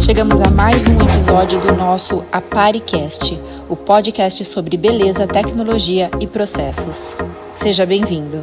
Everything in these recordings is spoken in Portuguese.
Chegamos a mais um episódio do nosso ApariCast, o podcast sobre beleza, tecnologia e processos. Seja bem-vindo!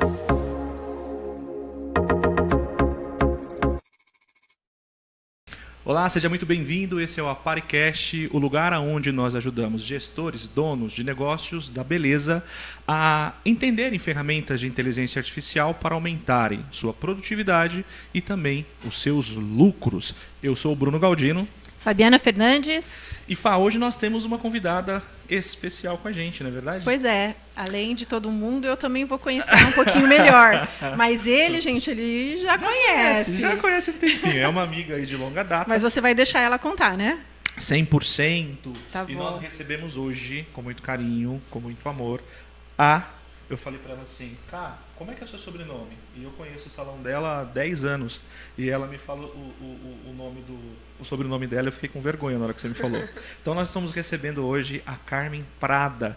Olá, seja muito bem-vindo. Esse é o ApariCast, o lugar onde nós ajudamos gestores, donos de negócios da beleza a entenderem ferramentas de inteligência artificial para aumentarem sua produtividade e também os seus lucros. Eu sou o Bruno Galdino. Fabiana Fernandes. E hoje nós temos uma convidada especial com a gente, não é verdade? Pois é, além de todo mundo, eu também vou conhecer um pouquinho melhor. Mas ele, gente, ele já conhece. Já conhece um tempinho, é uma amiga aí de longa data. Mas você vai deixar ela contar, né? 100%. Tá e bom. nós recebemos hoje, com muito carinho, com muito amor, eu falei para ela assim, cara, como é que é o seu sobrenome? E eu conheço o salão dela há 10 anos. E ela me falou o sobrenome dela, eu fiquei com vergonha na hora que você me falou. Então nós estamos recebendo hoje a Carmen Prada,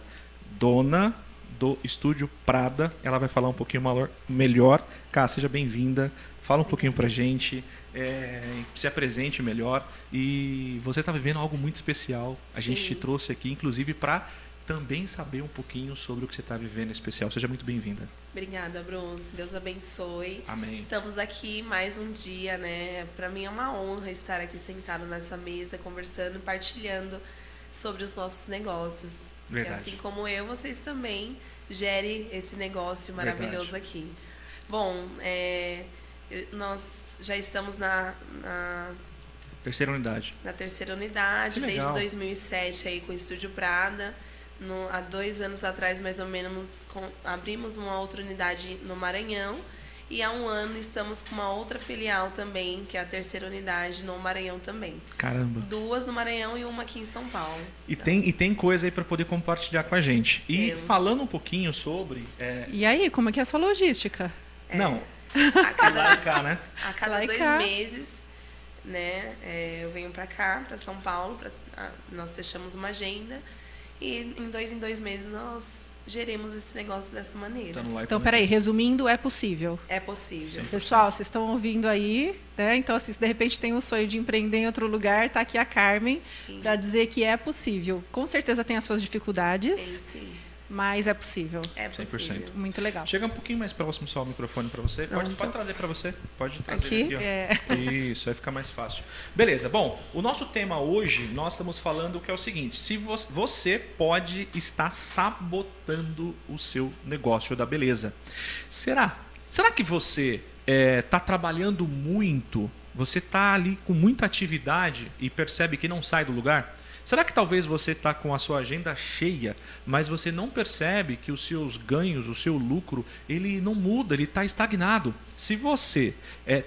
dona do Estúdio Prada. Ela vai falar um pouquinho melhor. Cá, seja bem-vinda. Fala um pouquinho pra gente, se apresente melhor. E você está vivendo algo muito especial. A gente te trouxe aqui, inclusive, para também saber um pouquinho sobre o que você está vivendo especial. Seja muito bem-vinda. Obrigada, Bruno. Deus abençoe. Amém. Estamos aqui mais um dia, né? Para mim é uma honra estar aqui sentado nessa mesa, conversando, partilhando sobre os nossos negócios. Verdade. E assim como eu, vocês também gerem esse negócio maravilhoso Verdade. aqui. Bom, nós já estamos na Terceira unidade. na terceira unidade, Que desde legal. 2007 aí com o Estúdio Prada. Há 2 anos atrás, mais ou menos, abrimos uma outra unidade no Maranhão. E há 1 ano estamos com uma outra filial também, que é a terceira unidade no Maranhão também. Caramba. 2 no Maranhão e 1 aqui em São Paulo. E tem coisa aí para poder compartilhar com a gente. E Temos. falando um pouquinho sobre... E aí, como é que é essa logística? Não, A cada, lá e cá, né? a cada Lá e 2 cá. meses, né, eu venho para cá, para São Paulo, nós fechamos uma agenda. E em 2 meses nós geremos esse negócio dessa maneira. Tá no lá e Então, tá no peraí, aqui. resumindo, é possível. É possível. Pessoal, vocês estão ouvindo aí, né? Então, se de repente tem um sonho de empreender em outro lugar, tá aqui a Carmen Sim. para dizer que é possível. Com certeza tem as suas Tem dificuldades, sim. mas é possível. É possível. 100%. Muito legal. Chega um pouquinho mais próximo só o microfone para você. Pode trazer para você. Pode trazer Aqui? ó. Isso, vai ficar mais fácil. Beleza, bom, o nosso tema hoje, nós estamos falando que é o seguinte, se você pode estar sabotando o seu negócio da beleza. Será que você está trabalhando muito, você está ali com muita atividade e percebe que não sai do lugar? Será que talvez você está com a sua agenda cheia, mas você não percebe que os seus ganhos, o seu lucro, ele não muda, ele está estagnado? Se você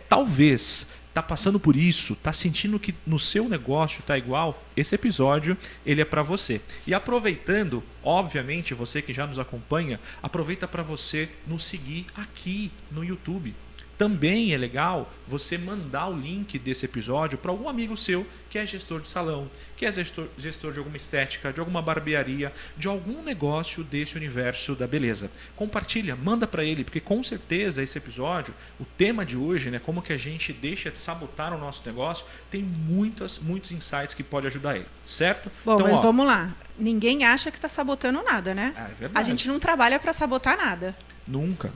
talvez está passando por isso, está sentindo que no seu negócio está igual, esse episódio ele é para você. E aproveitando, obviamente, você que já nos acompanha, aproveita para você nos seguir aqui no YouTube. Também é legal você mandar o link desse episódio para algum amigo seu que é gestor de salão, que é gestor de alguma estética, de alguma barbearia, de algum negócio desse universo da beleza. Compartilha, manda para ele, porque com certeza esse episódio, o tema de hoje, né, como que a gente deixa de sabotar o nosso negócio, tem muitos insights que pode ajudar ele, certo? Bom, então, mas vamos lá. Ninguém acha que está sabotando nada, né? É verdade. A gente não trabalha para sabotar nada. Nunca.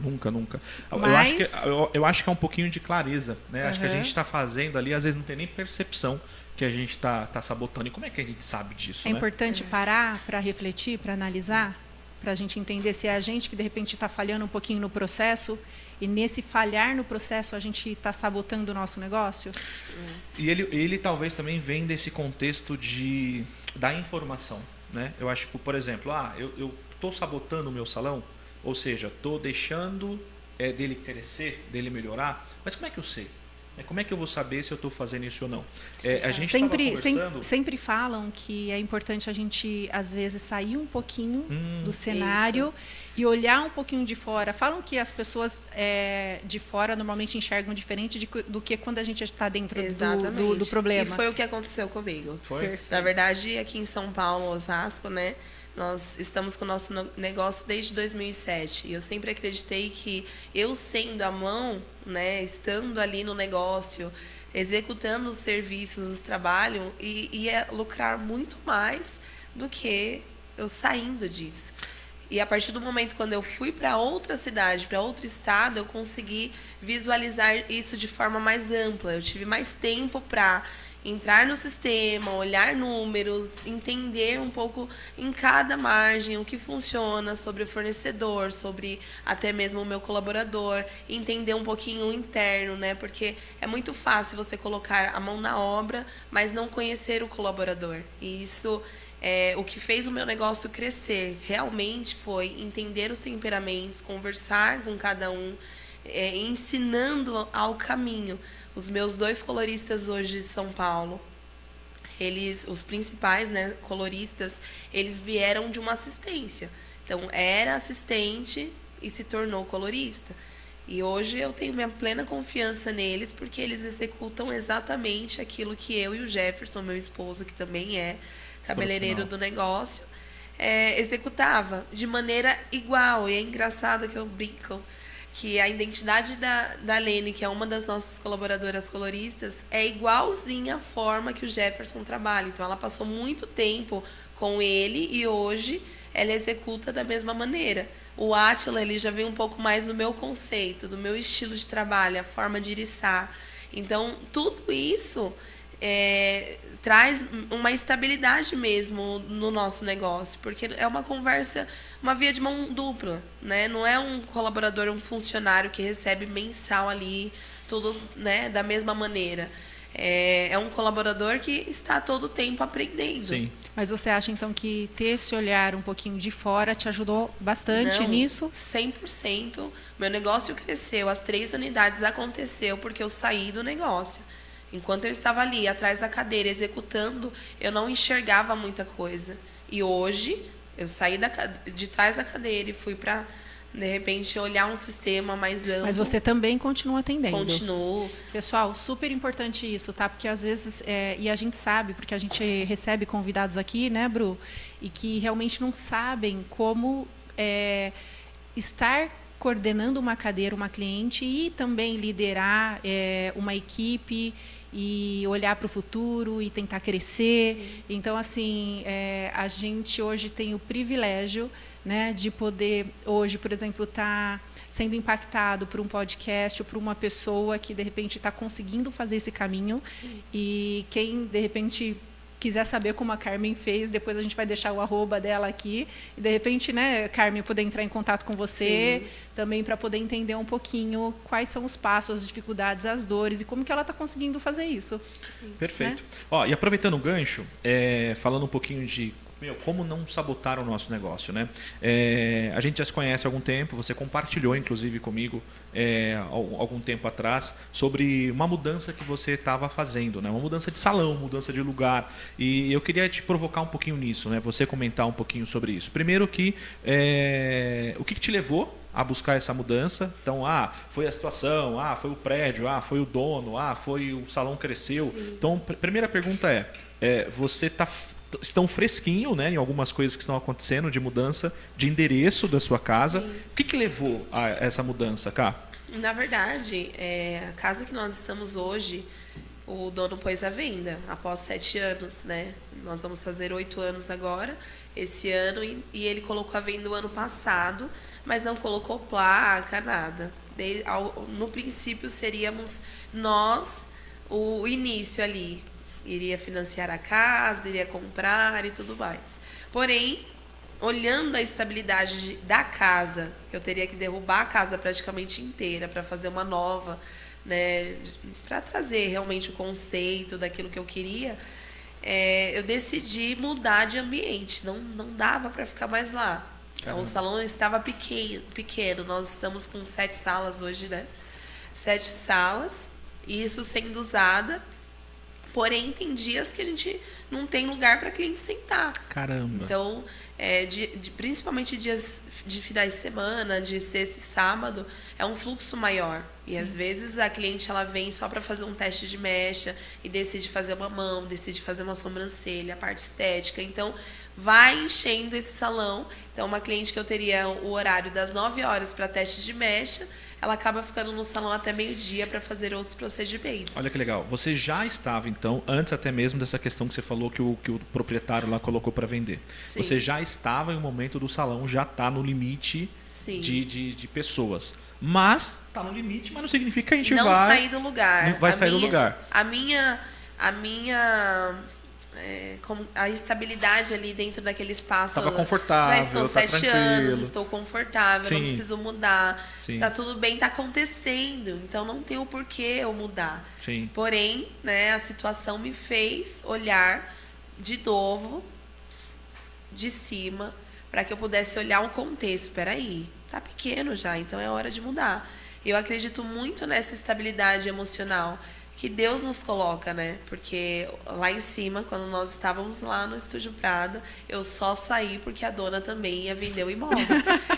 Mas... Eu acho que é um pouquinho de clareza, né? Acho que a Uhum. gente está fazendo ali, às vezes não tem nem percepção que a gente está sabotando. E como é que a gente sabe disso, É né? importante parar para refletir, para analisar, para a gente entender se é a gente que de repente está falhando um pouquinho no processo e nesse falhar no processo a gente está sabotando o nosso negócio. E ele talvez também vem desse contexto da informação, né? Eu acho que, por exemplo, eu estou sabotando o meu salão, ou seja, estou deixando dele crescer, dele melhorar, mas como é que eu sei? Como é que eu vou saber se eu estou fazendo isso ou não? A gente estava conversando... Sempre falam que é importante a gente, às vezes, sair um pouquinho do cenário e olhar um pouquinho de fora. Falam que as pessoas de fora normalmente enxergam diferente do que quando a gente está dentro do problema. E foi o que aconteceu comigo. Foi? Perfeito. Na verdade, aqui em São Paulo, Osasco, né? Nós estamos com o nosso negócio desde 2007 e eu sempre acreditei que eu sendo a mão, né, estando ali no negócio, executando os serviços, os trabalhos, e ia lucrar muito mais do que eu saindo disso. E a partir do momento quando eu fui para outra cidade, para outro estado, eu consegui visualizar isso de forma mais ampla. Eu tive mais tempo para entrar no sistema, olhar números, entender um pouco em cada margem o que funciona sobre o fornecedor, sobre até mesmo o meu colaborador, entender um pouquinho o interno, né? Porque é muito fácil você colocar a mão na obra, mas não conhecer o colaborador. E isso o que fez o meu negócio crescer realmente foi entender os temperamentos, conversar com cada um, ensinando ao caminho. Os meus 2 coloristas hoje de São Paulo, os principais, né, coloristas, eles vieram de uma assistência. Então, era assistente e se tornou colorista. E hoje eu tenho minha plena confiança neles, porque eles executam exatamente aquilo que eu e o Jefferson, meu esposo, que também é cabeleireiro do negócio, executava de maneira igual. E é engraçado que eu brinco que a identidade da Lene, que é uma das nossas colaboradoras coloristas, é igualzinha à forma que o Jefferson trabalha. Então, ela passou muito tempo com ele e hoje ela executa da mesma maneira. O Átila, ele já vem um pouco mais do meu conceito, do meu estilo de trabalho, a forma de iriçar. Então, tudo isso traz uma estabilidade mesmo no nosso negócio, porque é uma conversa, uma via de mão dupla, né? Não é um colaborador, um funcionário que recebe mensal ali, tudo, né, da mesma maneira. É um colaborador que está todo o tempo aprendendo. Sim. Mas você acha, então, que ter esse olhar um pouquinho de fora te ajudou bastante nisso? 100%. Meu negócio cresceu, as 3 unidades aconteceu porque eu saí do negócio. Enquanto eu estava ali, atrás da cadeira, executando, eu não enxergava muita coisa. E hoje, eu saí de trás da cadeira e fui para, de repente, olhar um sistema mais amplo. Mas você também continua atendendo? Continuo. Pessoal, super importante isso, tá? Porque às vezes, e a gente sabe, porque a gente recebe convidados aqui, né, Bru? E que realmente não sabem como estar coordenando uma cadeira, uma cliente, e também liderar uma equipe e olhar para o futuro e tentar crescer. Sim. Então, assim, a gente hoje tem o privilégio, né, de poder, hoje, por exemplo, estar sendo impactado por um podcast ou por uma pessoa que, de repente, está conseguindo fazer esse caminho. Sim. E quem, de repente, quiser saber como a Carmen fez, depois a gente vai deixar o @ dela aqui. E, de repente, né, Carmen, poder entrar em contato com você. Sim. Também para poder entender um pouquinho quais são os passos, as dificuldades, as dores e como que ela está conseguindo fazer isso. Sim. Perfeito. Né? E aproveitando o gancho, falando um pouquinho de como não sabotar o nosso negócio, né? A gente já se conhece há algum tempo, você compartilhou, inclusive, comigo, algum tempo atrás, sobre uma mudança que você estava fazendo, né? Uma mudança de salão, mudança de lugar. E eu queria te provocar um pouquinho nisso, né? Você comentar um pouquinho sobre isso. Primeiro, o que te levou a buscar essa mudança? Então, foi a situação, foi o prédio, foi o dono, foi o salão cresceu. Sim. Então, primeira pergunta você estão fresquinho, né, em algumas coisas que estão acontecendo de mudança de endereço da sua casa. Sim. O que levou a essa mudança, Cá? Na verdade, a casa que nós estamos hoje, o dono pôs à venda após 7 anos, né? Nós vamos fazer 8 anos agora, esse ano, e ele colocou à venda o ano passado, mas não colocou placa, nada. No princípio, seríamos nós o início ali. Iria financiar a casa, iria comprar e tudo mais. Porém, olhando a estabilidade da casa, eu teria que derrubar a casa praticamente inteira para fazer uma nova, né, para trazer realmente o conceito daquilo que eu queria, eu decidi mudar de ambiente. Não dava para ficar mais lá. Caramba. O salão estava pequeno. Nós estamos com 7 salas hoje, né? 7 salas, isso sendo usada. Porém, tem dias que a gente não tem lugar para cliente sentar. Caramba. Então, principalmente dias de finais de semana, de sexta e sábado, é um fluxo maior. Sim. E às vezes a cliente ela vem só para fazer um teste de mecha e decide fazer uma mão, decide fazer uma sobrancelha, a parte estética. Então, vai enchendo esse salão. Então, uma cliente que eu teria o horário das 9 horas para teste de mecha, ela acaba ficando no salão até meio-dia para fazer outros procedimentos. Olha que legal. Você já estava, então, antes até mesmo dessa questão que você falou que o proprietário lá colocou para vender. Sim. Você já estava em um momento do salão, já está no limite Sim. de pessoas. Mas está no limite, mas não significa que a gente não vai sair do lugar. Não vai sair do lugar. A minha a estabilidade ali dentro daquele espaço. Estava confortável. Já estou tá 7 tranquilo. anos, estou confortável, Sim. não preciso mudar. Sim. Tá tudo bem, tá acontecendo. Então não tem o porquê eu mudar. Sim. Porém, né, a situação me fez olhar de novo, de cima, para que eu pudesse olhar um contexto. Espera aí, tá pequeno já, então é hora de mudar. Eu acredito muito nessa estabilidade emocional que Deus nos coloca, né? Porque lá em cima, quando nós estávamos lá no Estúdio Prada, eu só saí porque a dona também ia vender o imóvel.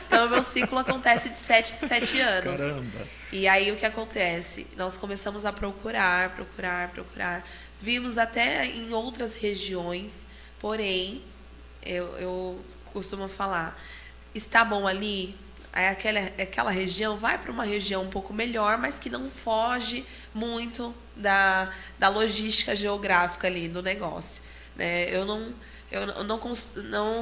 Então, o meu ciclo acontece de 7 em 7 anos. Caramba. E aí, o que acontece? Nós começamos a procurar. Vimos até em outras regiões, porém, eu costumo falar, está bom ali? Aí aquela região vai para uma região um pouco melhor, mas que não foge muito da logística geográfica ali do negócio, né? Eu não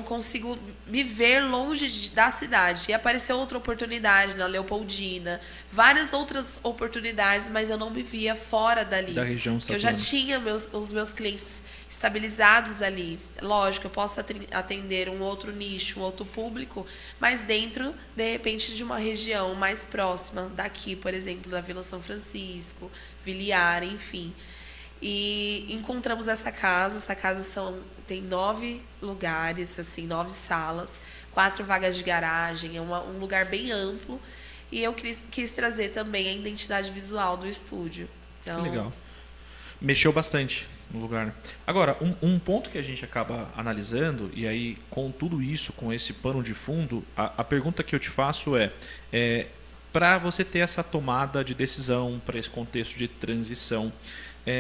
consigo me ver longe da cidade. E apareceu outra oportunidade na Leopoldina, várias outras oportunidades, mas eu não me via fora dali. Da região eu já tinha os meus clientes estabilizados ali. Lógico, eu posso atender um outro nicho, um outro público, mas dentro, de repente, de uma região mais próxima daqui, por exemplo, da Vila São Francisco, Viliara, enfim. E encontramos essa casa. Essa casa tem 9 lugares, assim, 9 salas, 4 vagas de garagem, é um lugar bem amplo. E eu quis trazer também a identidade visual do estúdio. Então, que legal. Mexeu bastante no lugar, né? Agora, um ponto que a gente acaba analisando, e aí com tudo isso, com esse pano de fundo, a pergunta que eu te faço para você ter essa tomada de decisão, para esse contexto de transição,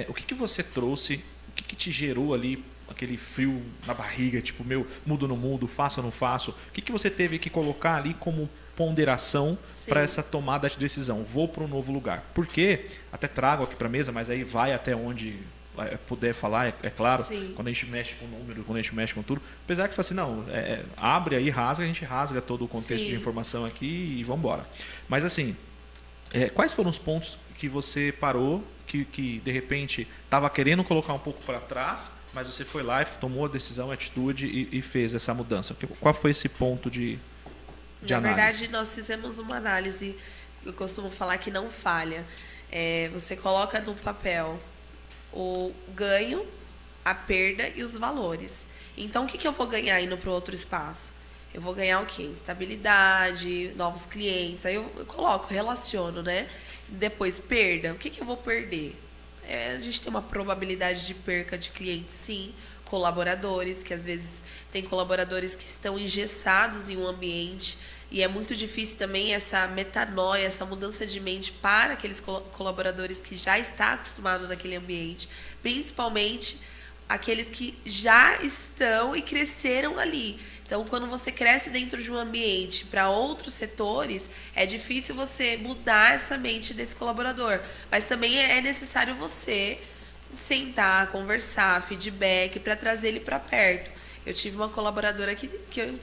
o que você trouxe, o que te gerou ali aquele frio na barriga, tipo, mudo ou não mudo, faço ou não faço? O que você teve que colocar ali como ponderação para essa tomada de decisão? Vou para um novo lugar. Porque, até trago aqui para a mesa, mas aí vai até onde puder falar, é claro, Sim. quando a gente mexe com número, quando a gente mexe com tudo, apesar que assim, não, abre aí, rasga, a gente rasga todo o contexto Sim. de informação aqui e vamos embora. Mas assim, quais foram os pontos que você parou, que de repente estava querendo colocar um pouco para trás, mas você foi lá e tomou a decisão, a atitude e fez essa mudança? Qual foi esse ponto de na análise? verdade, nós fizemos uma análise, eu costumo falar que não falha. Você coloca no papel o ganho, a perda e os valores. Então, o que eu vou ganhar indo para o outro espaço? Eu vou ganhar o quê? Estabilidade, novos clientes. Aí eu coloco, relaciono, né? Depois, perda. O que eu vou perder? A gente tem uma probabilidade de perca de clientes, sim. Colaboradores, que às vezes tem colaboradores que estão engessados em um ambiente. E é muito difícil também essa metanoia, essa mudança de mente para aqueles colaboradores que já estão acostumados naquele ambiente. Principalmente aqueles que já estão e cresceram ali. Então, quando você cresce dentro de um ambiente para outros setores, é difícil você mudar essa mente desse colaborador. Mas também é necessário você sentar, conversar, feedback, para trazer ele para perto. Eu tive uma colaboradora que eu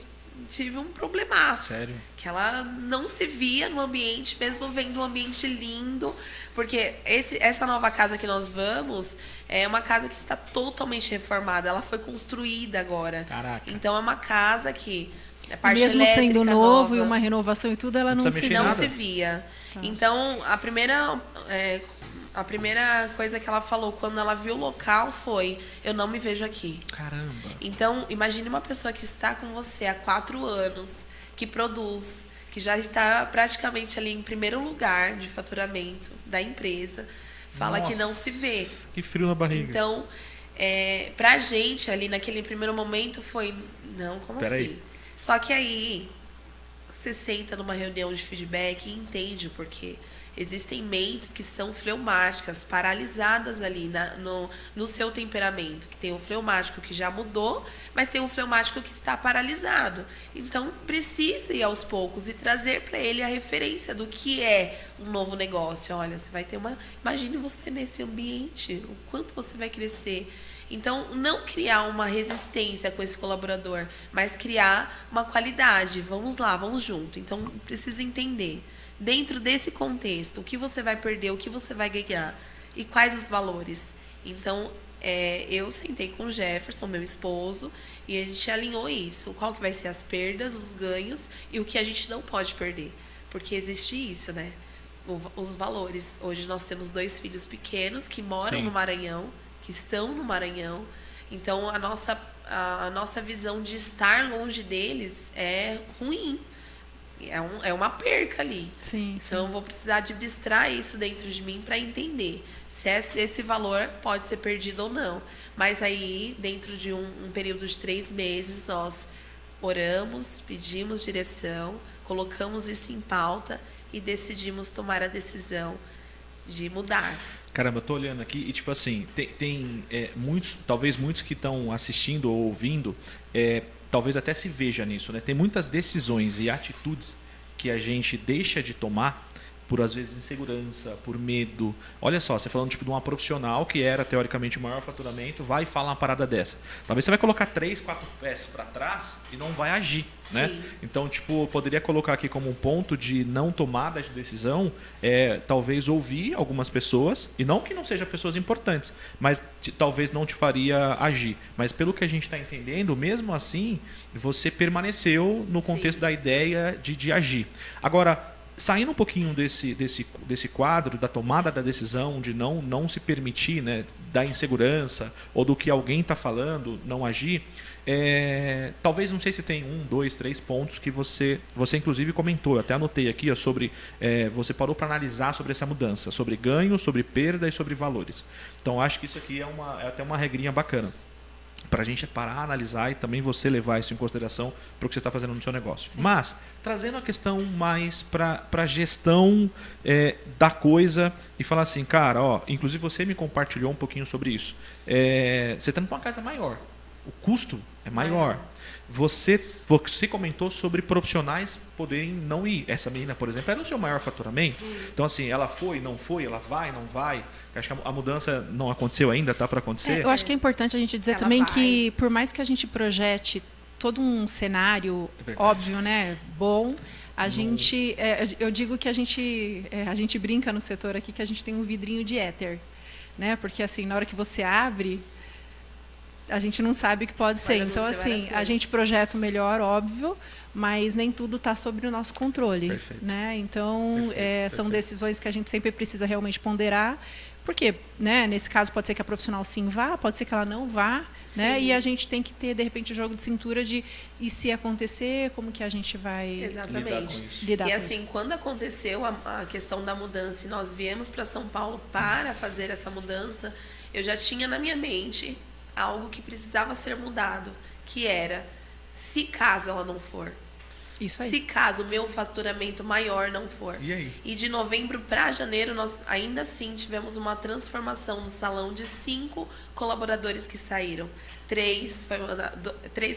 tive um problemaço. Sério? Que ela não se via no ambiente, mesmo vendo um ambiente lindo. Porque essa nova casa que nós vamos é uma casa que está totalmente reformada. Ela foi construída agora. Caraca. Então é uma casa que a parte mesmo elétrica sendo novo nova, e uma renovação e tudo, ela Não não precisa se mexer não nada. se via. Então, a primeira coisa que ela falou quando ela viu o local foi: eu não me vejo aqui. Caramba. Então, imagine uma pessoa que está com você há 4 anos, que produz, que já está praticamente ali em primeiro lugar de faturamento da empresa, fala Nossa, que não se vê. Que frio na barriga. Então, pra gente ali naquele primeiro momento foi: não, como Pera assim? aí. Só que aí você senta numa reunião de feedback e entende o porquê. Existem mentes que são fleumáticas, paralisadas ali no seu temperamento, que tem o fleumático que já mudou, mas tem um fleumático que está paralisado. Então, precisa ir aos poucos e trazer para ele a referência do que é um novo negócio. Olha, você vai ter imagine você nesse ambiente, o quanto você vai crescer. Então, não criar uma resistência com esse colaborador, mas criar uma qualidade. Vamos lá, vamos junto. Então, precisa entender, dentro desse contexto, o que você vai perder, o que você vai ganhar e quais os valores. Então, eu sentei com o Jefferson, meu esposo, e a gente alinhou isso. Qual que vai ser as perdas, os ganhos e o que a gente não pode perder. Porque existe isso, né? Os valores. Hoje nós temos 2 filhos pequenos que moram no Maranhão, que estão no Maranhão. Então, a nossa visão de estar longe deles é ruim. É uma perca ali. Sim, então, eu vou precisar administrar isso dentro de mim para entender se esse valor pode ser perdido ou não. Mas aí, dentro de um período de 3 meses, nós oramos, pedimos direção, colocamos isso em pauta e decidimos tomar a decisão de mudar. Caramba, eu tô olhando aqui e, tipo assim, tem talvez muitos que estão assistindo ou ouvindo, talvez até se veja nisso, né? Tem muitas decisões e atitudes que a gente deixa de tomar por, às vezes, insegurança, por medo. Olha só, você falando tipo de uma profissional que era, teoricamente, o maior faturamento, vai falar uma parada dessa. Talvez você vai colocar 3, 4 pés para trás e não vai agir, né? Então, tipo, eu poderia colocar aqui como um ponto de não tomada de decisão, talvez ouvir algumas pessoas, e não que não sejam pessoas importantes, mas talvez não te faria agir. Mas pelo que a gente está entendendo, mesmo assim, você permaneceu no contexto da ideia de agir. Agora, saindo um pouquinho desse quadro da tomada da decisão, de não se permitir, né, da insegurança ou do que alguém está falando, não agir, talvez, não sei se tem 1, 2, 3 pontos que você inclusive comentou, eu até anotei aqui, sobre você parou para analisar sobre essa mudança, sobre ganho, sobre perda e sobre valores. Então, acho que isso aqui é até uma regrinha bacana para a gente parar, analisar e também você levar isso em consideração para o que você está fazendo no seu negócio. Sim. Mas, trazendo a questão mais para a gestão da coisa e falar assim, cara, inclusive você me compartilhou um pouquinho sobre isso. Você está numa casa maior, o custo é maior. Você comentou sobre profissionais poderem não ir. Essa menina, por exemplo, era o seu maior faturamento. Sim. Então, assim, ela foi, não foi, ela vai, não vai. Acho que a mudança não aconteceu ainda, tá para acontecer. Eu acho que é importante a gente dizer ela também que, por mais que a gente projete todo um cenário óbvio, né, bom, a gente, eu digo que a gente brinca no setor aqui que a gente tem um vidrinho de éter, né? Porque assim, na hora que você abre, a gente não sabe o que pode ser. Então, assim, a gente projeta o melhor, óbvio, mas nem tudo está sobre o nosso controle. Perfeito. Né? Então, são decisões que a gente sempre precisa realmente ponderar. Porque, né, nesse caso, pode ser que a profissional sim vá, pode ser que ela não vá. Né? E a gente tem que ter, de repente, o jogo de cintura de e se acontecer, como que a gente vai lidar com e assim, isso. Quando aconteceu a questão da mudança e nós viemos para São Paulo para fazer essa mudança, eu já tinha na minha mente algo que precisava ser mudado, que era, se caso ela não for, isso aí. Se caso o meu faturamento maior não for. E aí? E de novembro para janeiro, nós ainda assim tivemos uma transformação no salão de 5 colaboradores que saíram. 3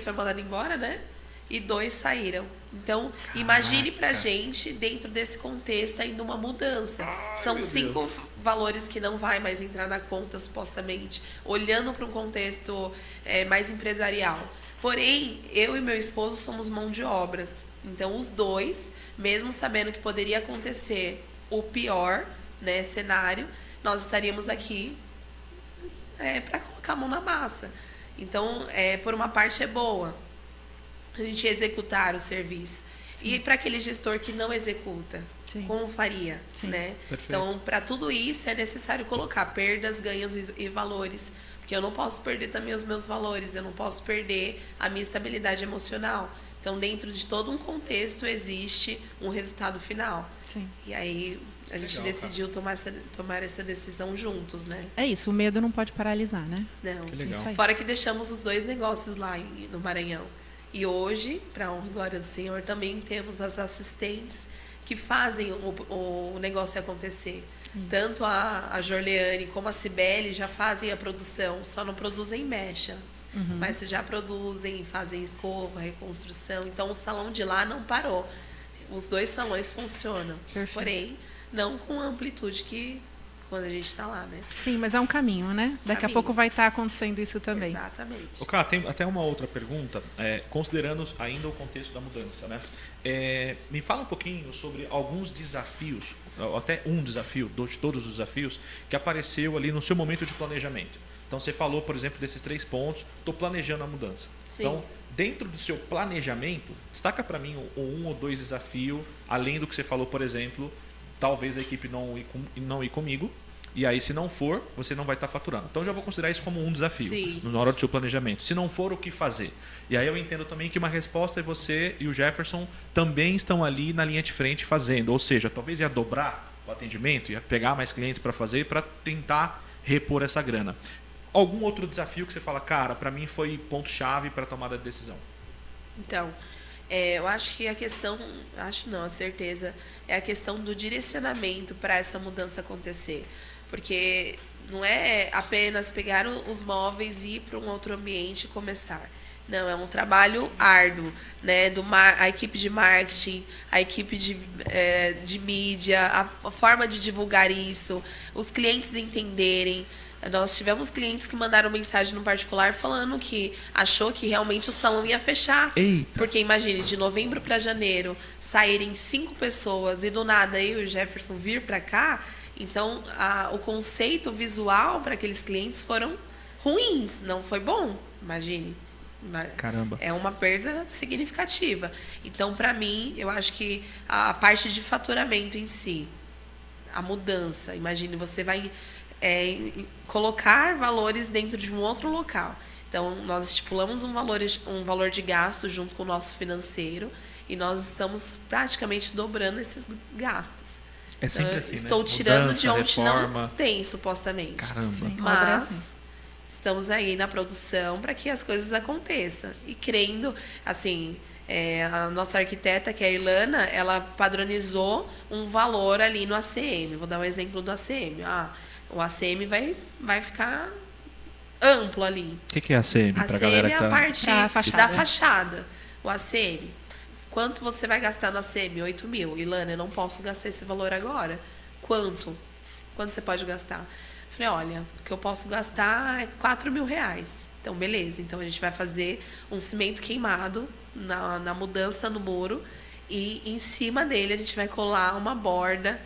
foi mandado embora, né? E 2 saíram. Então, imagine pra gente, dentro desse contexto, ainda uma mudança. São 5 valores que não vai mais entrar na conta, supostamente, olhando para um contexto mais empresarial. Porém, eu e meu esposo somos mão de obras. Então, os 2, mesmo sabendo que poderia acontecer o pior, né, cenário, nós estaríamos aqui para colocar a mão na massa. Então, por uma parte é boa a gente executar o serviço. Sim. E para aquele gestor que não executa, sim, como faria? Sim. Né? Então, para tudo isso é necessário colocar perdas, ganhos e valores. Porque eu não posso perder também os meus valores, eu não posso perder a minha estabilidade emocional. Então, dentro de todo um contexto, existe um resultado final. Sim. E aí, a gente decidiu tomar essa decisão juntos, né? É isso, o medo não pode paralisar, né? Não. Fora que deixamos os 2 negócios lá no Maranhão. E hoje, para a honra e glória do Senhor, também temos as assistentes que fazem o negócio acontecer. Tanto a Jorleane como a Cibele já fazem a produção, só não produzem mechas, mas já produzem, fazem escova, reconstrução. Então o salão de lá não parou. Os 2 salões funcionam, porém não com a amplitude que quando a gente está lá, né? Sim, mas é um caminho, né? Daqui a pouco vai estar acontecendo isso também. Exatamente. Cara, tem até uma outra pergunta, considerando ainda o contexto da mudança, né? Me fala um pouquinho sobre alguns desafios, até um desafio, de todos os desafios, que apareceu ali no seu momento de planejamento. Então, você falou, por exemplo, desses 3 pontos, estou planejando a mudança. Sim. Então, dentro do seu planejamento, destaca para mim um ou 2 desafios, além do que você falou, por exemplo, talvez a equipe não ir comigo, e aí se não for, você não vai estar faturando. Então já vou considerar isso como um desafio. Sim. Na hora do seu planejamento. Se não for, o que fazer? E aí eu entendo também que uma resposta é você e o Jefferson também estão ali na linha de frente fazendo. Ou seja, talvez ia dobrar o atendimento, ia pegar mais clientes para fazer, para tentar repor essa grana. Algum outro desafio que você fala, cara, para mim foi ponto-chave para a tomada de decisão? Então, eu acho que a questão, a certeza, é a questão do direcionamento para essa mudança acontecer. Porque não é apenas pegar os móveis e ir para um outro ambiente e começar. Não, é um trabalho árduo, né? A equipe de marketing, a equipe de mídia, a forma de divulgar isso, os clientes entenderem. Nós tivemos clientes que mandaram mensagem no particular falando que achou que realmente o salão ia fechar. Eita. Porque imagine, de novembro para janeiro, saírem 5 pessoas e do nada eu e o Jefferson vir para cá. Então, o conceito visual para aqueles clientes foram ruins, não foi bom, imagine. Caramba. É uma perda significativa. Então, para mim, eu acho que a parte de faturamento em si, a mudança, imagine, você vai colocar valores dentro de um outro local. Então, nós estipulamos um valor de gasto junto com o nosso financeiro e nós estamos praticamente dobrando esses gastos. É sempre assim, estou né? tirando Mudança, de onde reforma. não tem, supostamente. Caramba. Sim. Mas estamos aí na produção para que as coisas aconteçam. E crendo, assim, a nossa arquiteta, que é a Ilana, ela padronizou um valor ali no ACM. Vou dar um exemplo do ACM. O ACM vai ficar amplo ali. O que é ACM? A Pra ACM galera é que a parte Da fachada. da fachada. O ACM. Quanto você vai gastar no ACM? 8 mil. Ilana, eu não posso gastar esse valor agora. Quanto? Quanto você pode gastar? Falei, olha, o que eu posso gastar é 4 mil reais. Então, beleza. Então, a gente vai fazer um cimento queimado na mudança no muro. E em cima dele, a gente vai colar uma borda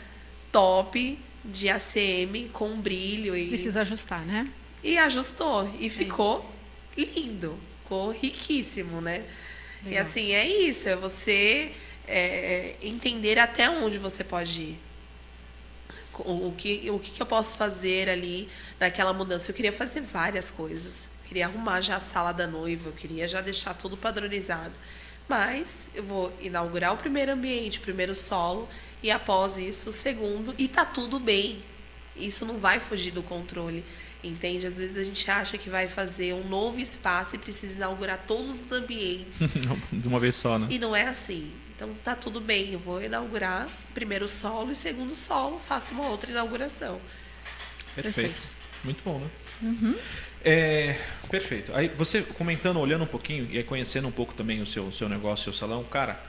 top de ACM com brilho. Precisa ajustar, né? E ajustou. E ficou lindo. Ficou riquíssimo, né? Legal. E assim, é isso. É você entender até onde você pode ir. O que eu posso fazer ali naquela mudança. Eu queria fazer várias coisas. Queria arrumar já a sala da noiva. Eu queria já deixar tudo padronizado. Mas eu vou inaugurar o primeiro ambiente, o primeiro solo. E após isso, o segundo. E tá tudo bem. Isso não vai fugir do controle. Entende? Às vezes a gente acha que vai fazer um novo espaço e precisa inaugurar todos os ambientes. De uma vez só, né? E não é assim. Então tá tudo bem, eu vou inaugurar primeiro solo e segundo solo, faço uma outra inauguração. Perfeito. Muito bom, né? Uhum. Perfeito. Aí você comentando, olhando um pouquinho e aí conhecendo um pouco também o seu negócio, seu salão, cara,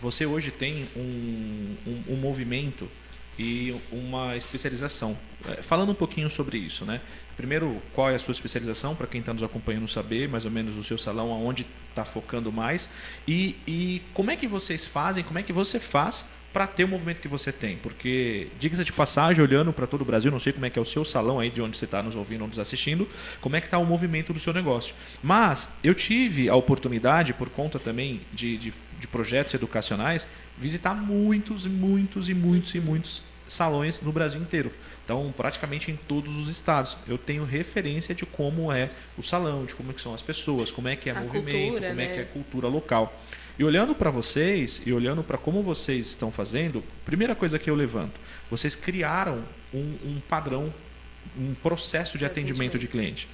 você hoje tem um movimento e uma especialização. Falando um pouquinho sobre isso, né? Primeiro, qual é a sua especialização, para quem está nos acompanhando saber, mais ou menos o seu salão, aonde está focando mais, e como é que vocês fazem, como é que você faz para ter o movimento que você tem? Porque, diga-se de passagem, olhando para todo o Brasil, não sei como é que é o seu salão aí, de onde você está nos ouvindo ou nos assistindo, como é que está o movimento do seu negócio. Mas eu tive a oportunidade, por conta também de projetos educacionais, visitar muitos salões no Brasil inteiro. Então, praticamente em todos os estados. Eu tenho referência de como é o salão, de como é que são as pessoas, como é que é o movimento, cultura, como é né? que é a cultura local. E olhando para vocês, e olhando para como vocês estão fazendo, primeira coisa que eu levanto, vocês criaram um padrão, um processo de atendimento de cliente.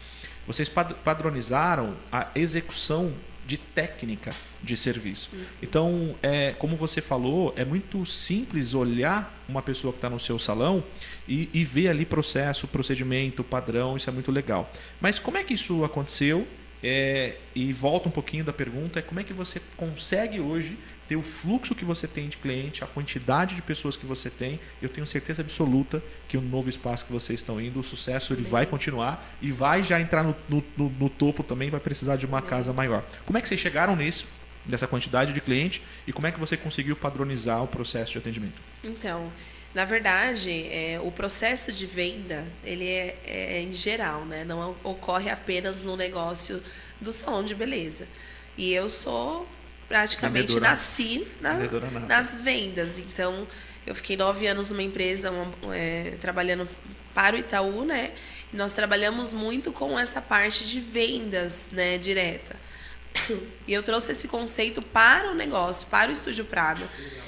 Vocês padronizaram a execução de técnica de serviço. Então, como você falou, é muito simples olhar uma pessoa que está no seu salão e ver ali processo, procedimento, padrão, isso é muito legal. Mas como é que isso aconteceu? E volta um pouquinho da pergunta, como é que você consegue hoje ter o fluxo que você tem de cliente, a quantidade de pessoas que você tem? Eu tenho certeza absoluta que o novo espaço que vocês estão indo, o sucesso ele vai continuar e vai já entrar no topo também, vai precisar de uma casa maior. Como é que vocês chegaram nisso, dessa quantidade de cliente, e como é que você conseguiu padronizar o processo de atendimento? Então, na verdade, o processo de venda, ele é em geral, né? Não ocorre apenas no negócio do salão de beleza. E eu sou praticamente nasci nas vendas. Então, eu fiquei 9 anos numa empresa trabalhando para o Itaú, né? E nós trabalhamos muito com essa parte de vendas, né, direta. E eu trouxe esse conceito para o negócio, para o Estúdio Prada.